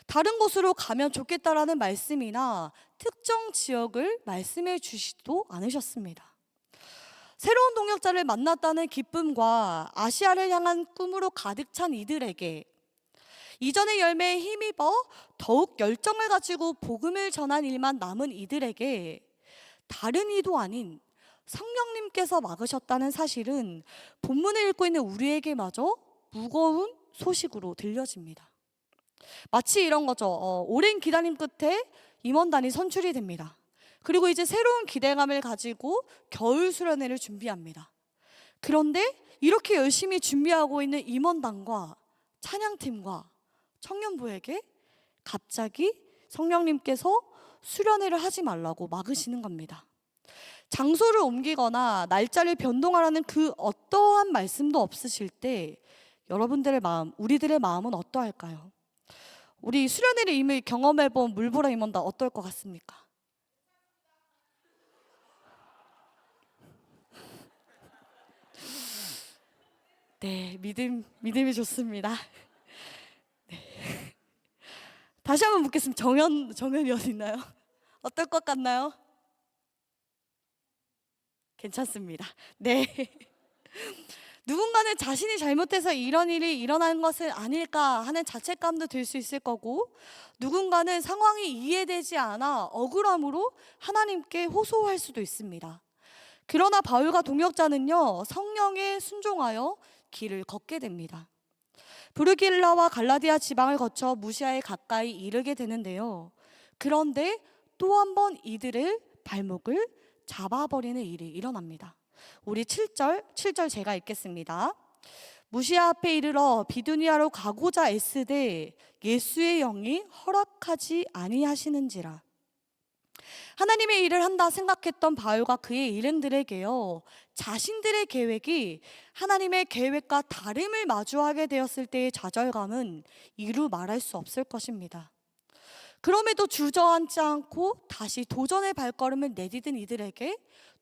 다른 곳으로 가면 좋겠다라는 말씀이나 특정 지역을 말씀해 주시지도 않으셨습니다. 새로운 동역자를 만났다는 기쁨과 아시아를 향한 꿈으로 가득 찬 이들에게 이전의 열매에 힘입어 더욱 열정을 가지고 복음을 전한 일만 남은 이들에게 다른 이도 아닌 성령님께서 막으셨다는 사실은 본문을 읽고 있는 우리에게마저 무거운 소식으로 들려집니다. 마치 이런 거죠. 오랜 기다림 끝에 임원단이 선출이 됩니다. 그리고 이제 새로운 기대감을 가지고 겨울 수련회를 준비합니다. 그런데 이렇게 열심히 준비하고 있는 임원단과 찬양팀과 청년부에게 갑자기 성령님께서 수련회를 하지 말라고 막으시는 겁니다. 장소를 옮기거나 날짜를 변동하라는 그 어떠한 말씀도 없으실 때 여러분들의 마음, 우리들의 마음은 어떠할까요? 우리 수련회를 이미 경험해본 물보라 임원단 어떨 것 같습니까? 네, 믿음이 좋습니다. 네. 다시 한번 묻겠습니다. 정연이 어디 있나요? 어떨 것 같나요? 괜찮습니다. 네. 누군가는 자신이 잘못해서 이런 일이 일어난 것은 아닐까 하는 자책감도 들 수 있을 거고, 누군가는 상황이 이해되지 않아 억울함으로 하나님께 호소할 수도 있습니다. 그러나 바울과 동역자는요, 성령에 순종하여 길을 걷게 됩니다. 브르길라와 갈라디아 지방을 거쳐 무시아에 가까이 이르게 되는데요. 그런데 또 한 번 이들의 발목을 잡아버리는 일이 일어납니다. 우리 7절 제가 읽겠습니다. 무시아 앞에 이르러 비두니아로 가고자 애쓰되 예수의 영이 허락하지 아니하시는지라. 하나님의 일을 한다 생각했던 바울과 그의 일행들에게요, 자신들의 계획이 하나님의 계획과 다름을 마주하게 되었을 때의 좌절감은 이루 말할 수 없을 것입니다. 그럼에도 주저앉지 않고 다시 도전의 발걸음을 내디딘 이들에게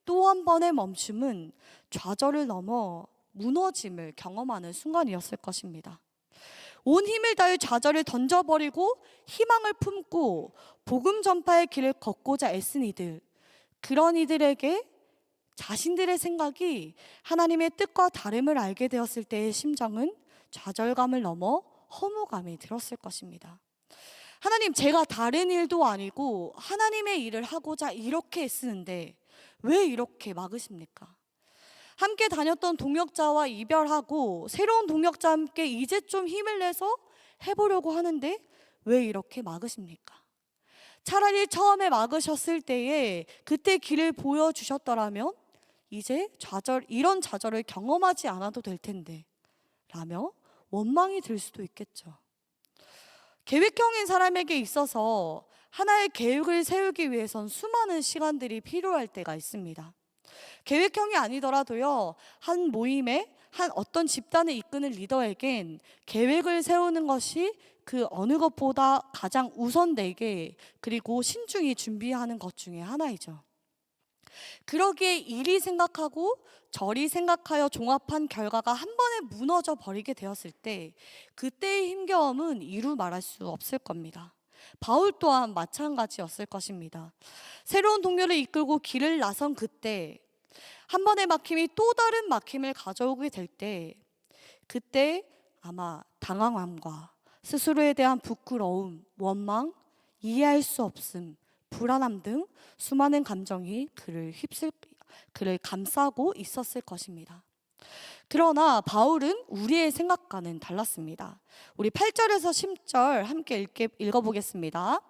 또 한 번의 멈춤은 좌절을 넘어 무너짐을 경험하는 순간이었을 것입니다. 온 힘을 다해 좌절을 던져버리고 희망을 품고 복음 전파의 길을 걷고자 애쓴 이들, 그런 이들에게 자신들의 생각이 하나님의 뜻과 다름을 알게 되었을 때의 심정은 좌절감을 넘어 허무감이 들었을 것입니다. 하나님, 제가 다른 일도 아니고 하나님의 일을 하고자 이렇게 애쓰는데 왜 이렇게 막으십니까? 함께 다녔던 동역자와 이별하고 새로운 동역자와 함께 이제 좀 힘을 내서 해보려고 하는데 왜 이렇게 막으십니까? 차라리 처음에 막으셨을 때에 그때 길을 보여주셨더라면 이제 이런 좌절을 경험하지 않아도 될 텐데 라며 원망이 들 수도 있겠죠. 계획형인 사람에게 있어서 하나의 계획을 세우기 위해선 수많은 시간들이 필요할 때가 있습니다. 계획형이 아니더라도요, 한 모임에 한 어떤 집단을 이끄는 리더에겐 계획을 세우는 것이 그 어느 것보다 가장 우선되게 그리고 신중히 준비하는 것 중에 하나이죠. 그러기에 이리 생각하고 저리 생각하여 종합한 결과가 한 번에 무너져 버리게 되었을 때 그때의 힘겨움은 이루 말할 수 없을 겁니다. 바울 또한 마찬가지였을 것입니다. 새로운 동료를 이끌고 길을 나선 그때 한 번의 막힘이 또 다른 막힘을 가져오게 될 때 그때 아마 당황함과 스스로에 대한 부끄러움, 원망, 이해할 수 없음, 불안함 등 수많은 감정이 그를 감싸고 있었을 것입니다. 그러나 바울은 우리의 생각과는 달랐습니다. 우리 8절에서 10절 함께 읽어보겠습니다.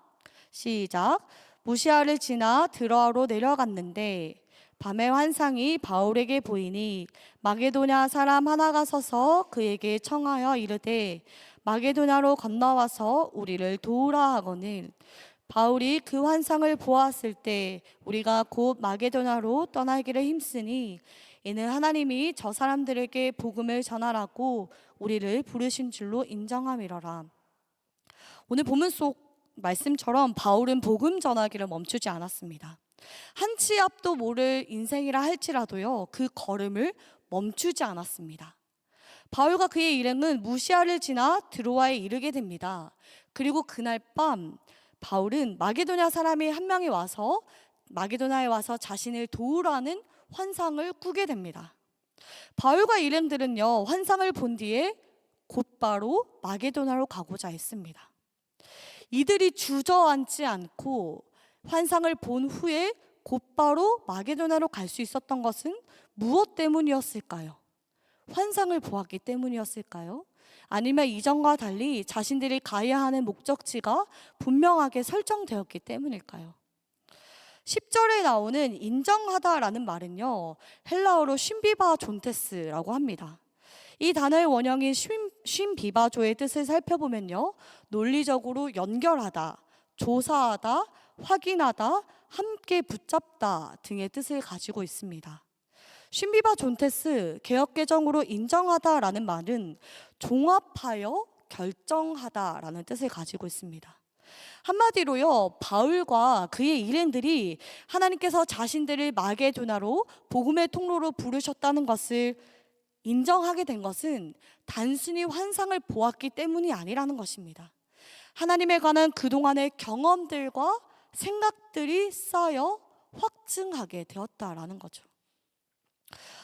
시작. 무시아를 지나 드로아로 내려갔는데 밤의 환상이 바울에게 보이니 마게도냐 사람 하나가 서서 그에게 청하여 이르되 마게도냐로 건너와서 우리를 도우라 하거늘 바울이 그 환상을 보았을 때 우리가 곧 마게도냐로 떠나기를 힘쓰니 이는 하나님이 저 사람들에게 복음을 전하라고 우리를 부르신 줄로 인정함이러라. 오늘 본문 속 말씀처럼 바울은 복음 전하기를 멈추지 않았습니다. 한 치 앞도 모를 인생이라 할지라도요, 그 걸음을 멈추지 않았습니다. 바울과 그의 일행은 무시아를 지나 드로아에 이르게 됩니다. 그리고 그날 밤 바울은 마게도냐 사람이 한 명이 와서 마게도냐에 와서 자신을 도우라는 환상을 꾸게 됩니다. 바울과 일행들은요, 환상을 본 뒤에 곧바로 마게도냐로 가고자 했습니다. 이들이 주저앉지 않고 환상을 본 후에 곧바로 마게도냐로 갈 수 있었던 것은 무엇 때문이었을까요? 환상을 보았기 때문이었을까요? 아니면 이전과 달리 자신들이 가야 하는 목적지가 분명하게 설정되었기 때문일까요? 10절에 나오는 인정하다라는 말은요, 헬라어로 쉰비바 존테스라고 합니다. 이 단어의 원형인 쉰비바조의 뜻을 살펴보면요, 논리적으로 연결하다, 조사하다, 확인하다, 함께 붙잡다 등의 뜻을 가지고 있습니다. 쉰비바 존테스, 개역개정으로 인정하다라는 말은 종합하여 결정하다라는 뜻을 가지고 있습니다. 한마디로요, 바울과 그의 일행들이 하나님께서 자신들을 마게도냐로 복음의 통로로 부르셨다는 것을 인정하게 된 것은 단순히 환상을 보았기 때문이 아니라는 것입니다. 하나님에 관한 그동안의 경험들과 생각들이 쌓여 확증하게 되었다라는 거죠.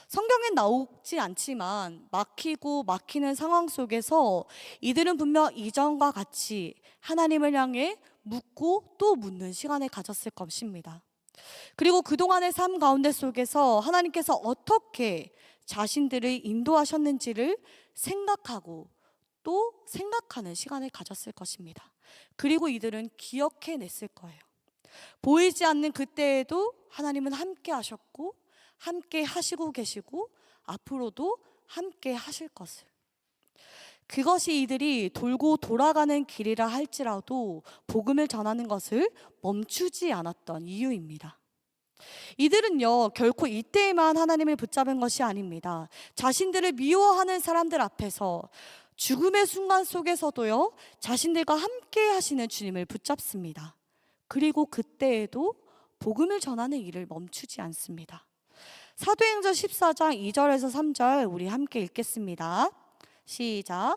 성경엔 나오지 않지만 막히는 상황 속에서 이들은 분명 이전과 같이 하나님을 향해 묻고 또 묻는 시간을 가졌을 것입니다. 그리고 그동안의 삶 가운데 속에서 하나님께서 어떻게 자신들을 인도하셨는지를 생각하고 또 생각하는 시간을 가졌을 것입니다. 그리고 이들은 기억해냈을 거예요. 보이지 않는 그때에도 하나님은 함께 하셨고 함께 하시고 계시고 앞으로도 함께 하실 것을. 그것이 이들이 돌고 돌아가는 길이라 할지라도 복음을 전하는 것을 멈추지 않았던 이유입니다. 이들은요, 결코 이때에만 하나님을 붙잡은 것이 아닙니다. 자신들을 미워하는 사람들 앞에서 죽음의 순간 속에서도요, 자신들과 함께 하시는 주님을 붙잡습니다. 그리고 그때에도 복음을 전하는 일을 멈추지 않습니다. 사도행전 14장 2절에서 3절 우리 함께 읽겠습니다. 시작.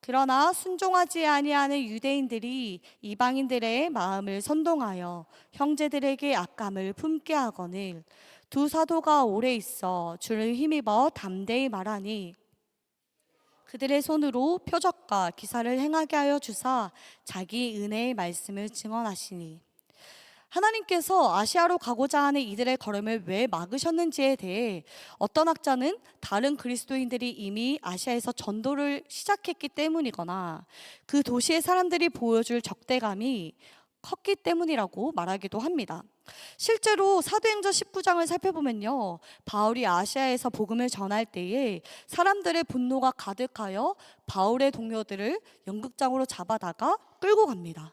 그러나 순종하지 아니하는 유대인들이 이방인들의 마음을 선동하여 형제들에게 악감을 품게 하거늘 두 사도가 오래 있어 주를 힘입어 담대히 말하니 그들의 손으로 표적과 기사를 행하게 하여 주사 자기 은혜의 말씀을 증언하시니. 하나님께서 아시아로 가고자 하는 이들의 걸음을 왜 막으셨는지에 대해 어떤 학자는 다른 그리스도인들이 이미 아시아에서 전도를 시작했기 때문이거나 그 도시의 사람들이 보여줄 적대감이 컸기 때문이라고 말하기도 합니다. 실제로 사도행전 19장을 살펴보면요, 바울이 아시아에서 복음을 전할 때에 사람들의 분노가 가득하여 바울의 동료들을 연극장으로 잡아다가 끌고 갑니다.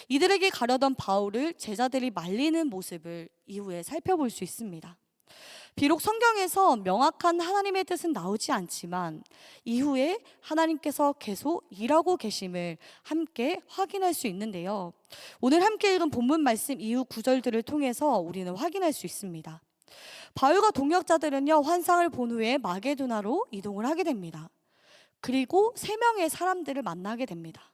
이들에게 가려던 바울을 제자들이 말리는 모습을 이후에 살펴볼 수 있습니다. 비록 성경에서 명확한 하나님의 뜻은 나오지 않지만 이후에 하나님께서 계속 일하고 계심을 함께 확인할 수 있는데요. 오늘 함께 읽은 본문 말씀 이후 구절들을 통해서 우리는 확인할 수 있습니다. 바울과 동역자들은요, 환상을 본 후에 마게도나로 이동을 하게 됩니다. 그리고 3명의 사람들을 만나게 됩니다.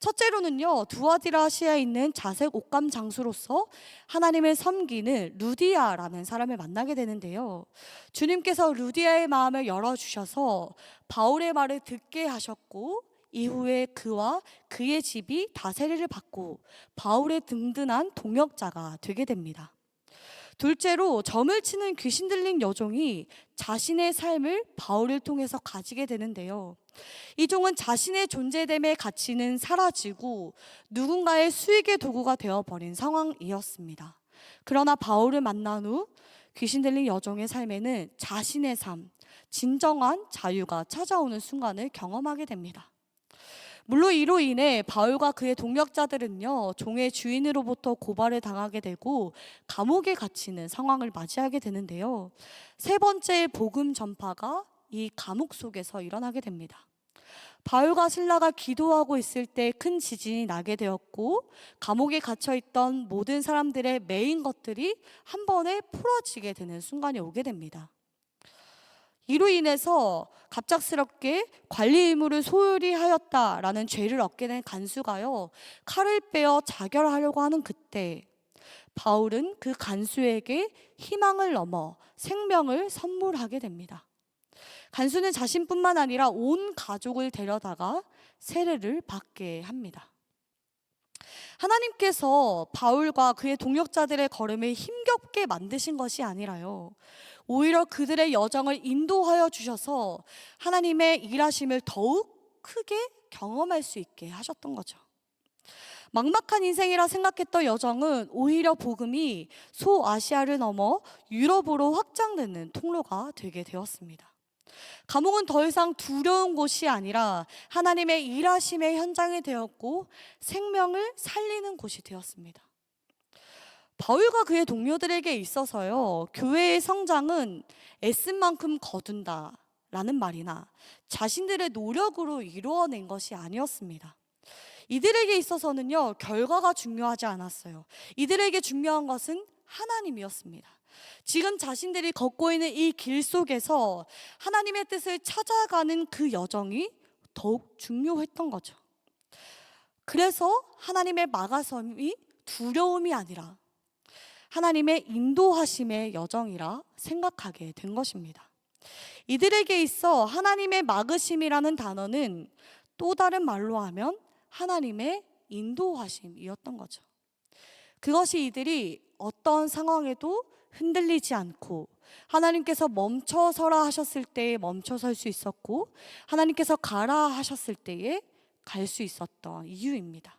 첫째로는요, 두아디라시아에 있는 자색 옷감 장수로서 하나님을 섬기는 루디아라는 사람을 만나게 되는데요. 주님께서 루디아의 마음을 열어주셔서 바울의 말을 듣게 하셨고 이후에 그와 그의 집이 다스리를 받고 바울의 든든한 동역자가 되게 됩니다. 둘째로 점을 치는 귀신 들린 여종이 자신의 삶을 바울을 통해서 가지게 되는데요. 이 종은 자신의 존재됨의 가치는 사라지고 누군가의 수익의 도구가 되어버린 상황이었습니다. 그러나 바울을 만난 후 귀신 들린 여종의 삶에는 자신의 삶, 진정한 자유가 찾아오는 순간을 경험하게 됩니다. 물론 이로 인해 바울과 그의 동역자들은요, 종의 주인으로부터 고발을 당하게 되고 감옥에 갇히는 상황을 맞이하게 되는데요. 3번째 복음 전파가 이 감옥 속에서 일어나게 됩니다. 바울과 실라가 기도하고 있을 때 큰 지진이 나게 되었고 감옥에 갇혀있던 모든 사람들의 매인 것들이 한 번에 풀어지게 되는 순간이 오게 됩니다. 이로 인해서 갑작스럽게 관리 의무를 소홀히 하였다라는 죄를 얻게 된 간수가요, 칼을 빼어 자결하려고 하는 그때 바울은 그 간수에게 희망을 넘어 생명을 선물하게 됩니다. 간수는 자신뿐만 아니라 온 가족을 데려다가 세례를 받게 합니다. 하나님께서 바울과 그의 동역자들의 걸음을 힘겹게 만드신 것이 아니라요, 오히려 그들의 여정을 인도하여 주셔서 하나님의 일하심을 더욱 크게 경험할 수 있게 하셨던 거죠. 막막한 인생이라 생각했던 여정은 오히려 복음이 소아시아를 넘어 유럽으로 확장되는 통로가 되게 되었습니다. 감옥은 더 이상 두려운 곳이 아니라 하나님의 일하심의 현장이 되었고 생명을 살리는 곳이 되었습니다. 바울과 그의 동료들에게 있어서요, 교회의 성장은 애쓴 만큼 거둔다 라는 말이나 자신들의 노력으로 이루어낸 것이 아니었습니다. 이들에게 있어서는요, 결과가 중요하지 않았어요. 이들에게 중요한 것은 하나님이었습니다. 지금 자신들이 걷고 있는 이 길 속에서 하나님의 뜻을 찾아가는 그 여정이 더욱 중요했던 거죠. 그래서 하나님의 막아섬이 두려움이 아니라 하나님의 인도하심의 여정이라 생각하게 된 것입니다. 이들에게 있어 하나님의 막으심이라는 단어는 또 다른 말로 하면 하나님의 인도하심이었던 거죠. 그것이 이들이 어떤 상황에도 흔들리지 않고 하나님께서 멈춰서라 하셨을 때에 멈춰설 수 있었고 하나님께서 가라 하셨을 때에 갈 수 있었던 이유입니다.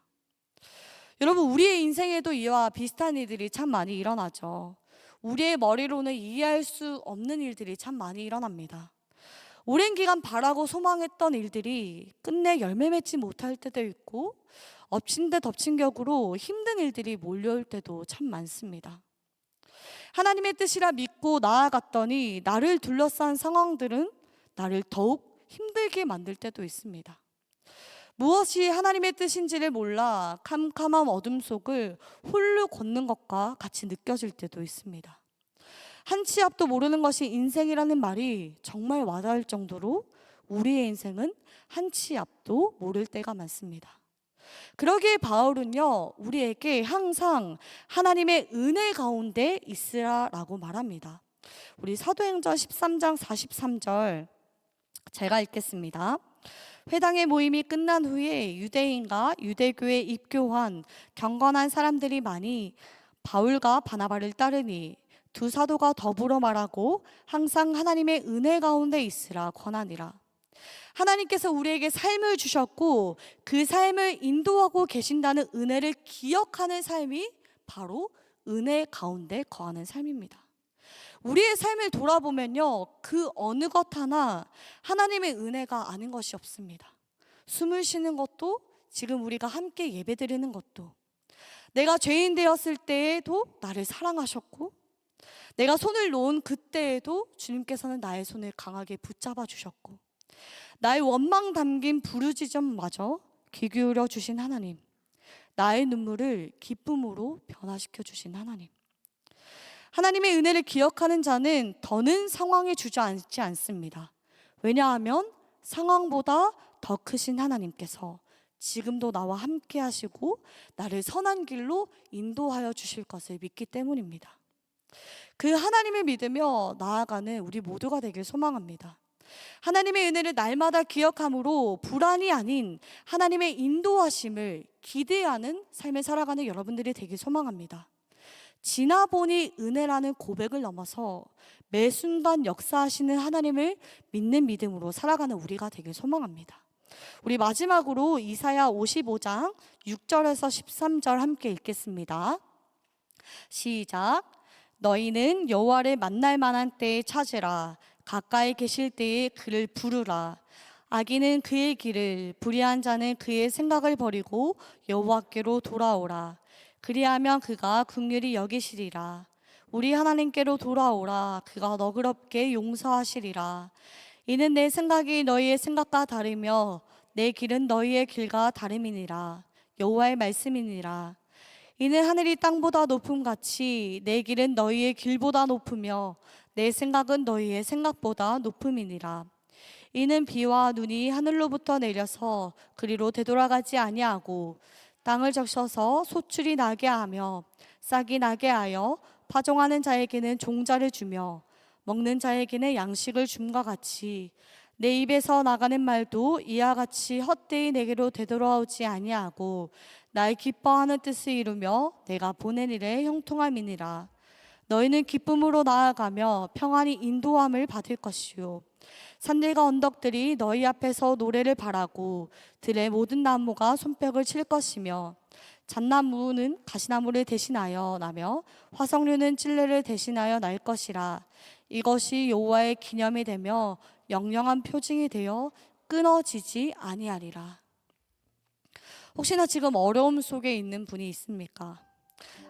여러분, 우리의 인생에도 이와 비슷한 일들이 참 많이 일어나죠. 우리의 머리로는 이해할 수 없는 일들이 참 많이 일어납니다. 오랜 기간 바라고 소망했던 일들이 끝내 열매 맺지 못할 때도 있고 엎친 데 덮친 격으로 힘든 일들이 몰려올 때도 참 많습니다. 하나님의 뜻이라 믿고 나아갔더니 나를 둘러싼 상황들은 나를 더욱 힘들게 만들 때도 있습니다. 무엇이 하나님의 뜻인지를 몰라 캄캄한 어둠 속을 홀로 걷는 것과 같이 느껴질 때도 있습니다. 한 치 앞도 모르는 것이 인생이라는 말이 정말 와닿을 정도로 우리의 인생은 한 치 앞도 모를 때가 많습니다. 그러기에 바울은요, 우리에게 항상 하나님의 은혜 가운데 있으라라고 말합니다. 우리 사도행전 13장 43절 제가 읽겠습니다. 회당의 모임이 끝난 후에 유대인과 유대교에 입교한 경건한 사람들이 많이 바울과 바나바를 따르니 두 사도가 더불어 말하고 항상 하나님의 은혜 가운데 있으라 권하니라. 하나님께서 우리에게 삶을 주셨고 그 삶을 인도하고 계신다는 은혜를 기억하는 삶이 바로 은혜 가운데 거하는 삶입니다. 우리의 삶을 돌아보면요, 그 어느 것 하나 하나님의 은혜가 아닌 것이 없습니다. 숨을 쉬는 것도, 지금 우리가 함께 예배드리는 것도, 내가 죄인 되었을 때에도 나를 사랑하셨고, 내가 손을 놓은 그때에도 주님께서는 나의 손을 강하게 붙잡아 주셨고, 나의 원망 담긴 부르짖음마저 귀 기울여 주신 하나님, 나의 눈물을 기쁨으로 변화시켜 주신 하나님. 하나님의 은혜를 기억하는 자는 더는 상황에 주저앉지 않습니다. 왜냐하면 상황보다 더 크신 하나님께서 지금도 나와 함께 하시고 나를 선한 길로 인도하여 주실 것을 믿기 때문입니다. 그 하나님을 믿으며 나아가는 우리 모두가 되길 소망합니다. 하나님의 은혜를 날마다 기억함으로 불안이 아닌 하나님의 인도하심을 기대하는 삶을 살아가는 여러분들이 되길 소망합니다. 지나보니 은혜라는 고백을 넘어서 매 순간 역사하시는 하나님을 믿는 믿음으로 살아가는 우리가 되길 소망합니다. 우리 마지막으로 이사야 55장 6절에서 13절 함께 읽겠습니다. 시작. 너희는 여호와를 만날 만한 때에 찾으라. 가까이 계실 때에 그를 부르라. 악인은 그의 길을, 불의한 자는 그의 생각을 버리고 여호와께로 돌아오라. 그리하면 그가 긍휼히 여기시리라. 우리 하나님께로 돌아오라. 그가 너그럽게 용서하시리라. 이는 내 생각이 너희의 생각과 다르며 내 길은 너희의 길과 다름이니라. 여호와의 말씀이니라. 이는 하늘이 땅보다 높음같이 내 길은 너희의 길보다 높으며 내 생각은 너희의 생각보다 높음이니라. 이는 비와 눈이 하늘로부터 내려서 그리로 되돌아가지 아니하고 땅을 적셔서 소출이 나게 하며 싹이 나게 하여 파종하는 자에게는 종자를 주며 먹는 자에게는 양식을 줌과 같이 내 입에서 나가는 말도 이와 같이 헛되이 내게로 되돌아오지 아니하고 나의 기뻐하는 뜻을 이루며 내가 보낸 일에 형통함이니라. 너희는 기쁨으로 나아가며 평안히 인도함을 받을 것이요 산들과 언덕들이 너희 앞에서 노래를 바라고 들의 모든 나무가 손뼉을 칠 것이며 잣나무는 가시나무를 대신하여 나며 화석류는 찔레를 대신하여 날 것이라. 이것이 여호와의 기념이 되며 영영한 표징이 되어 끊어지지 아니하리라. 혹시나 지금 어려움 속에 있는 분이 있습니까?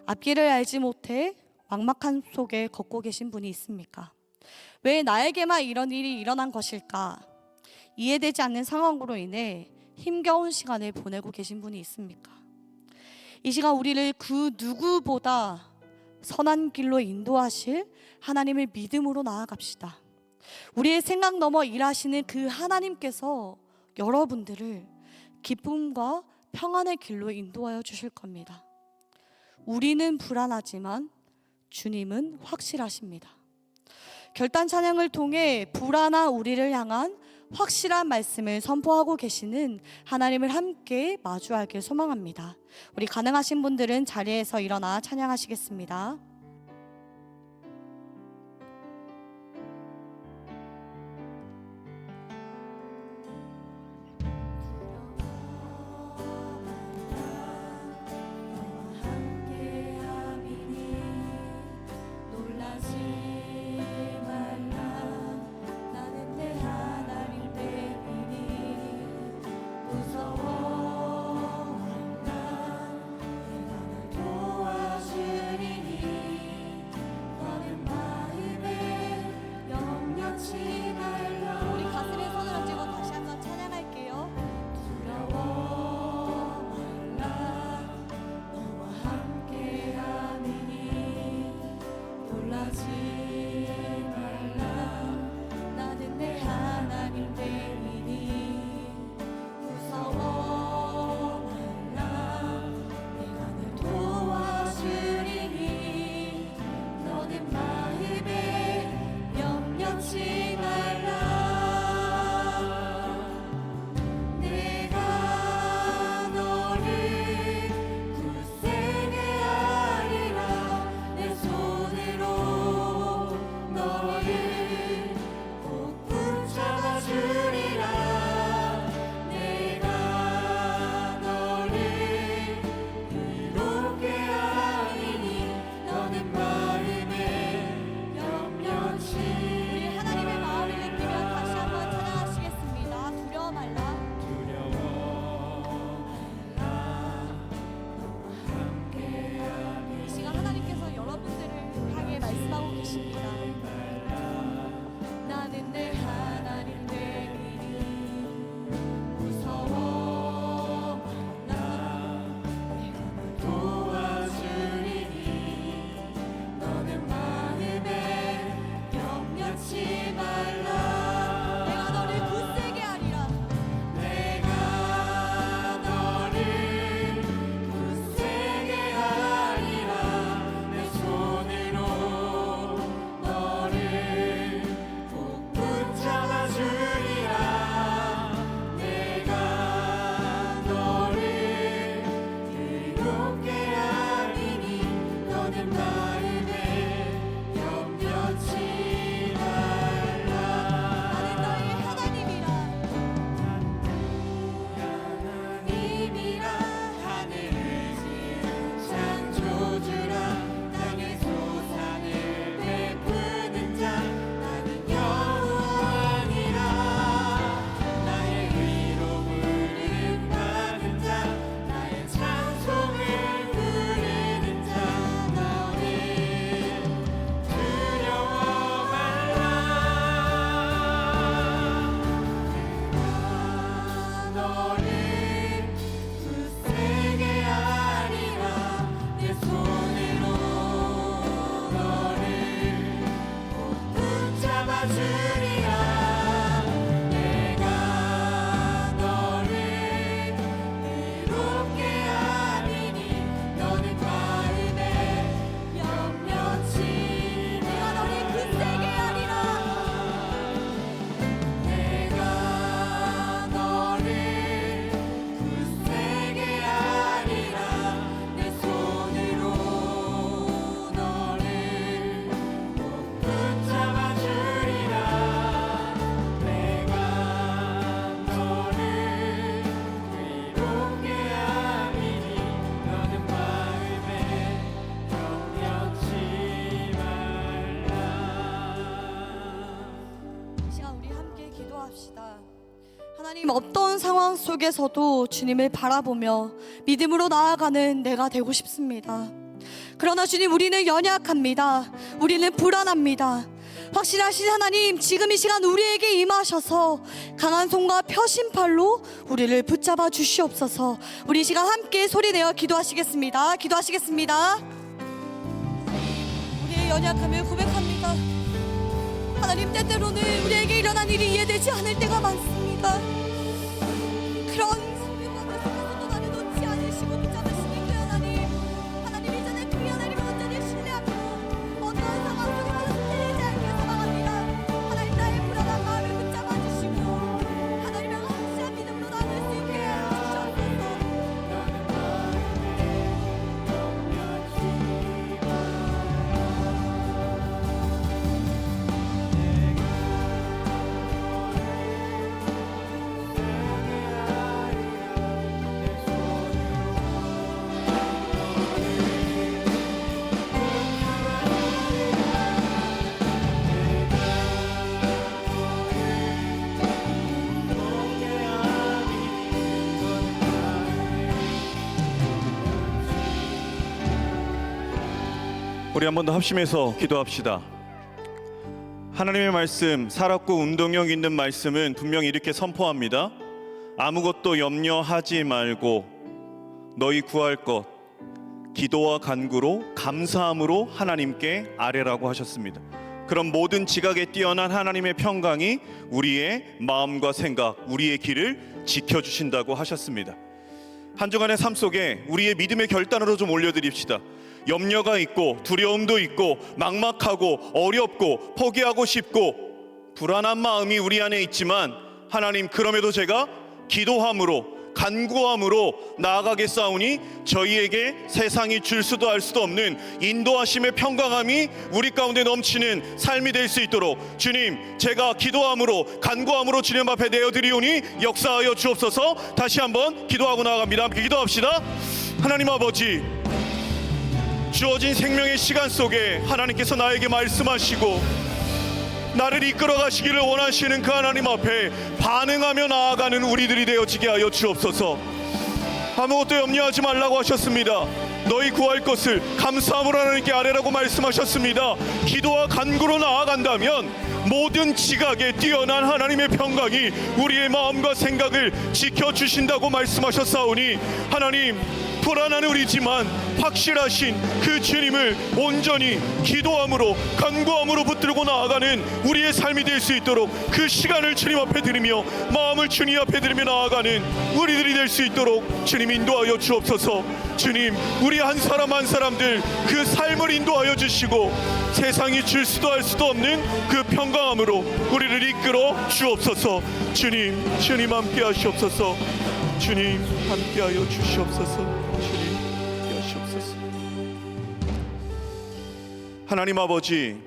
앞길을 알지 못해 막막한 속에 걷고 계신 분이 있습니까? 왜 나에게만 이런 일이 일어난 것일까? 이해되지 않는 상황으로 인해 힘겨운 시간을 보내고 계신 분이 있습니까? 이 시간 우리를 그 누구보다 선한 길로 인도하실 하나님을 믿음으로 나아갑시다. 우리의 생각 넘어 일하시는 그 하나님께서 여러분들을 기쁨과 평안의 길로 인도하여 주실 겁니다. 우리는 불안하지만 주님은 확실하십니다. 결단 찬양을 통해 불안한 우리를 향한 확실한 말씀을 선포하고 계시는 하나님을 함께 마주하길 소망합니다. 우리 가능하신 분들은 자리에서 일어나 찬양하시겠습니다. 도와주리니 의롭게 하리니 너는 마음에 염려치 말라. 나는 너희 하나님이라. 하나님이라 하늘을 지은 창조주라. 땅의 소산을 베푸는 자 나는 여호와니라. 나의 의로 부름 받은 자 나의 찬송을 부르는 자 너는 두려워 말라. 너를 굳세게 하리라. 내 손으로 너를 꼭 붙잡아 주리라. 내가 너를 의롭게 하리니 너는 마음에 염려치 내가 너를 굳세게 하리라. 내가 너를 굳세게 하리라. 내 손으로 너를 꼭 붙잡아 주리라. 내가 너를 의롭게 하리니 너는 마음에 염려치 말라. 이 시간 우리 함께 기도합시다. 하나님, 어떤 상황 속에서도 주님을 바라보며 믿음으로 나아가는 내가 되고 싶습니다. 그러나 주님, 우리는 연약합니다. 우리는 불안합니다. 확실하신 하나님, 지금 이 시간 우리에게 임하셔서 강한 손과 펴신 팔로 우리를 붙잡아 주시옵소서. 우리 이 시간 함께 소리내어 기도하시겠습니다. 기도하시겠습니다. 우리의 연약함을 고백합니다. 하나님, 때때로는 우리에게 일어난 일이 이해되지 않을 때가 많습니다. 그런 성경과 속에서도 나를 놓지 않으시고 붙잡으시는 그 하나님, 하나님 이전에 그 하나님의 온전히 신뢰하고 어떤 상황 속에서도 흔들리지 않게 소망합니다. 하나님, 나의 불안한 마음을 붙잡아 주시고 하나님의 확실한 믿음으로 나아갈 수 있게 해주시옵소서. 우리 한 번 더 합심해서 기도합시다. 하나님의 말씀, 살았고 운동력 있는 말씀은 분명히 이렇게 선포합니다. 아무것도 염려하지 말고 너희 구할 것 기도와 간구로 감사함으로 하나님께 아뢰라고 하셨습니다. 그럼 모든 지각에 뛰어난 하나님의 평강이 우리의 마음과 생각, 우리의 길을 지켜주신다고 하셨습니다. 한 주간의 삶 속에 우리의 믿음의 결단으로 좀 올려드립시다. 염려가 있고 두려움도 있고 막막하고 어렵고 포기하고 싶고 불안한 마음이 우리 안에 있지만 하나님, 그럼에도 제가 기도함으로 간구함으로 나아가겠사오니 저희에게 세상이 줄 수도 알 수도 없는 인도하심의 평강함이 우리 가운데 넘치는 삶이 될 수 있도록 주님, 제가 기도함으로 간구함으로 주님 앞에 내어드리오니 역사하여 주옵소서. 다시 한번 기도하고 나아갑니다. 함께 기도합시다. 하나님 아버지, 주어진 생명의 시간 속에 하나님께서 나에게 말씀하시고 나를 이끌어 가시기를 원하시는 그 하나님 앞에 반응하며 나아가는 우리들이 되어지게 하여 주옵소서. 아무것도 염려하지 말라고 하셨습니다. 너희 구할 것을 감사함으로 하나님께 아뢰라고 말씀하셨습니다. 기도와 간구로 나아간다면 모든 지각에 뛰어난 하나님의 평강이 우리의 마음과 생각을 지켜주신다고 말씀하셨사오니 하나님, 불안한 우리지만 확실하신 그 주님을 온전히 기도함으로 간구함으로 붙들고 나아가는 우리의 삶이 될 수 있도록 그 시간을 주님 앞에 드리며 마음을 주님 앞에 드리며 나아가는 우리들이 될 수 있도록 주님 인도하여 주옵소서. 주님, 우리 한 사람 한 사람들 그 삶을 인도하여 주시고 세상이 줄 수도 알 수도 없는 그 평강함으로 우리를 이끌어 주옵소서. 주님 함께 하시옵소서. 주님 함께 하여 주시옵소서. 주님 하나님 아버지,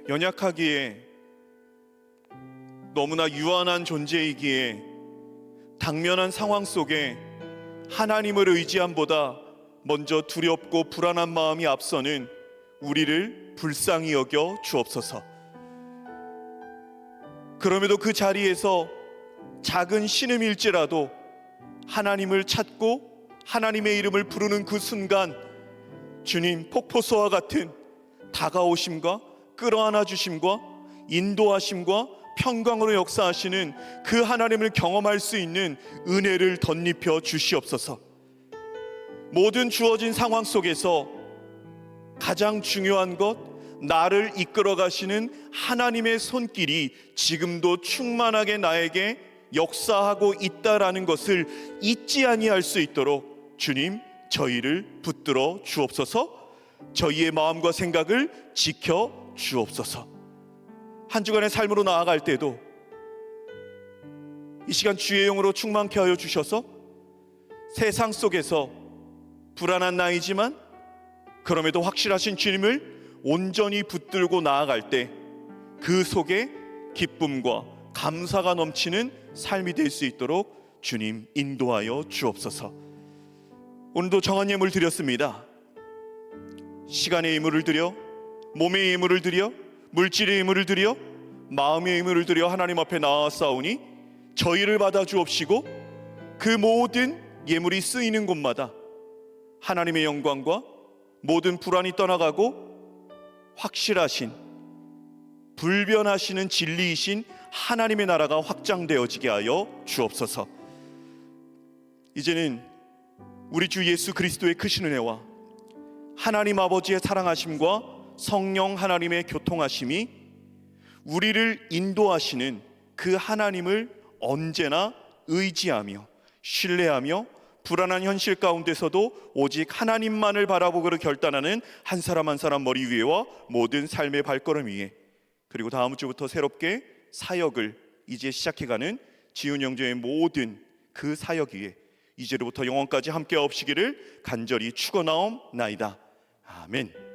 연약하기에 너무나 유한한 존재이기에 당면한 상황 속에 하나님을 의지함보다 먼저 두렵고 불안한 마음이 앞서는 우리를 불쌍히 여겨 주옵소서. 그럼에도 그 자리에서 작은 신음일지라도 하나님을 찾고 하나님의 이름을 부르는 그 순간 주님 폭포수와 같은 다가오심과 끌어안아 주심과 인도하심과 평강으로 역사하시는 그 하나님을 경험할 수 있는 은혜를 덧입혀 주시옵소서. 모든 주어진 상황 속에서 가장 중요한 것, 나를 이끌어 가시는 하나님의 손길이 지금도 충만하게 나에게 역사하고 있다라는 것을 잊지 아니할 수 있도록 주님, 저희를 붙들어 주옵소서. 저희의 마음과 생각을 지켜 주옵소서. 한 주간의 삶으로 나아갈 때도 이 시간 주의 영으로 충만케 하여 주셔서 세상 속에서 불안한 나이지만 그럼에도 확실하신 주님을 온전히 붙들고 나아갈 때 그 속에 기쁨과 감사가 넘치는 삶이 될 수 있도록 주님 인도하여 주옵소서. 오늘도 정한 예물 드렸습니다. 시간의 예물을 드려, 몸의 예물을 드려, 물질의 예물을 드려, 마음의 예물을 드려 하나님 앞에 나아싸우니 저희를 받아 주옵시고 그 모든 예물이 쓰이는 곳마다 하나님의 영광과 모든 불안이 떠나가고 확실하신 불변하시는 진리이신 하나님의 나라가 확장되어지게 하여 주옵소서. 이제는 우리 주 예수 그리스도의 크신 은혜와 하나님 아버지의 사랑하심과 성령 하나님의 교통하심이 우리를 인도하시는 그 하나님을 언제나 의지하며 신뢰하며 불안한 현실 가운데서도 오직 하나님만을 바라보고 결단하는 한 사람 한 사람 머리 위에와 모든 삶의 발걸음 위에, 그리고 다음 주부터 새롭게 사역을 이제 시작해가는 지훈 형제의 모든 그 사역 위에 이제로부터 영원까지 함께 하옵시기를 간절히 축원하옵나이다. 아멘.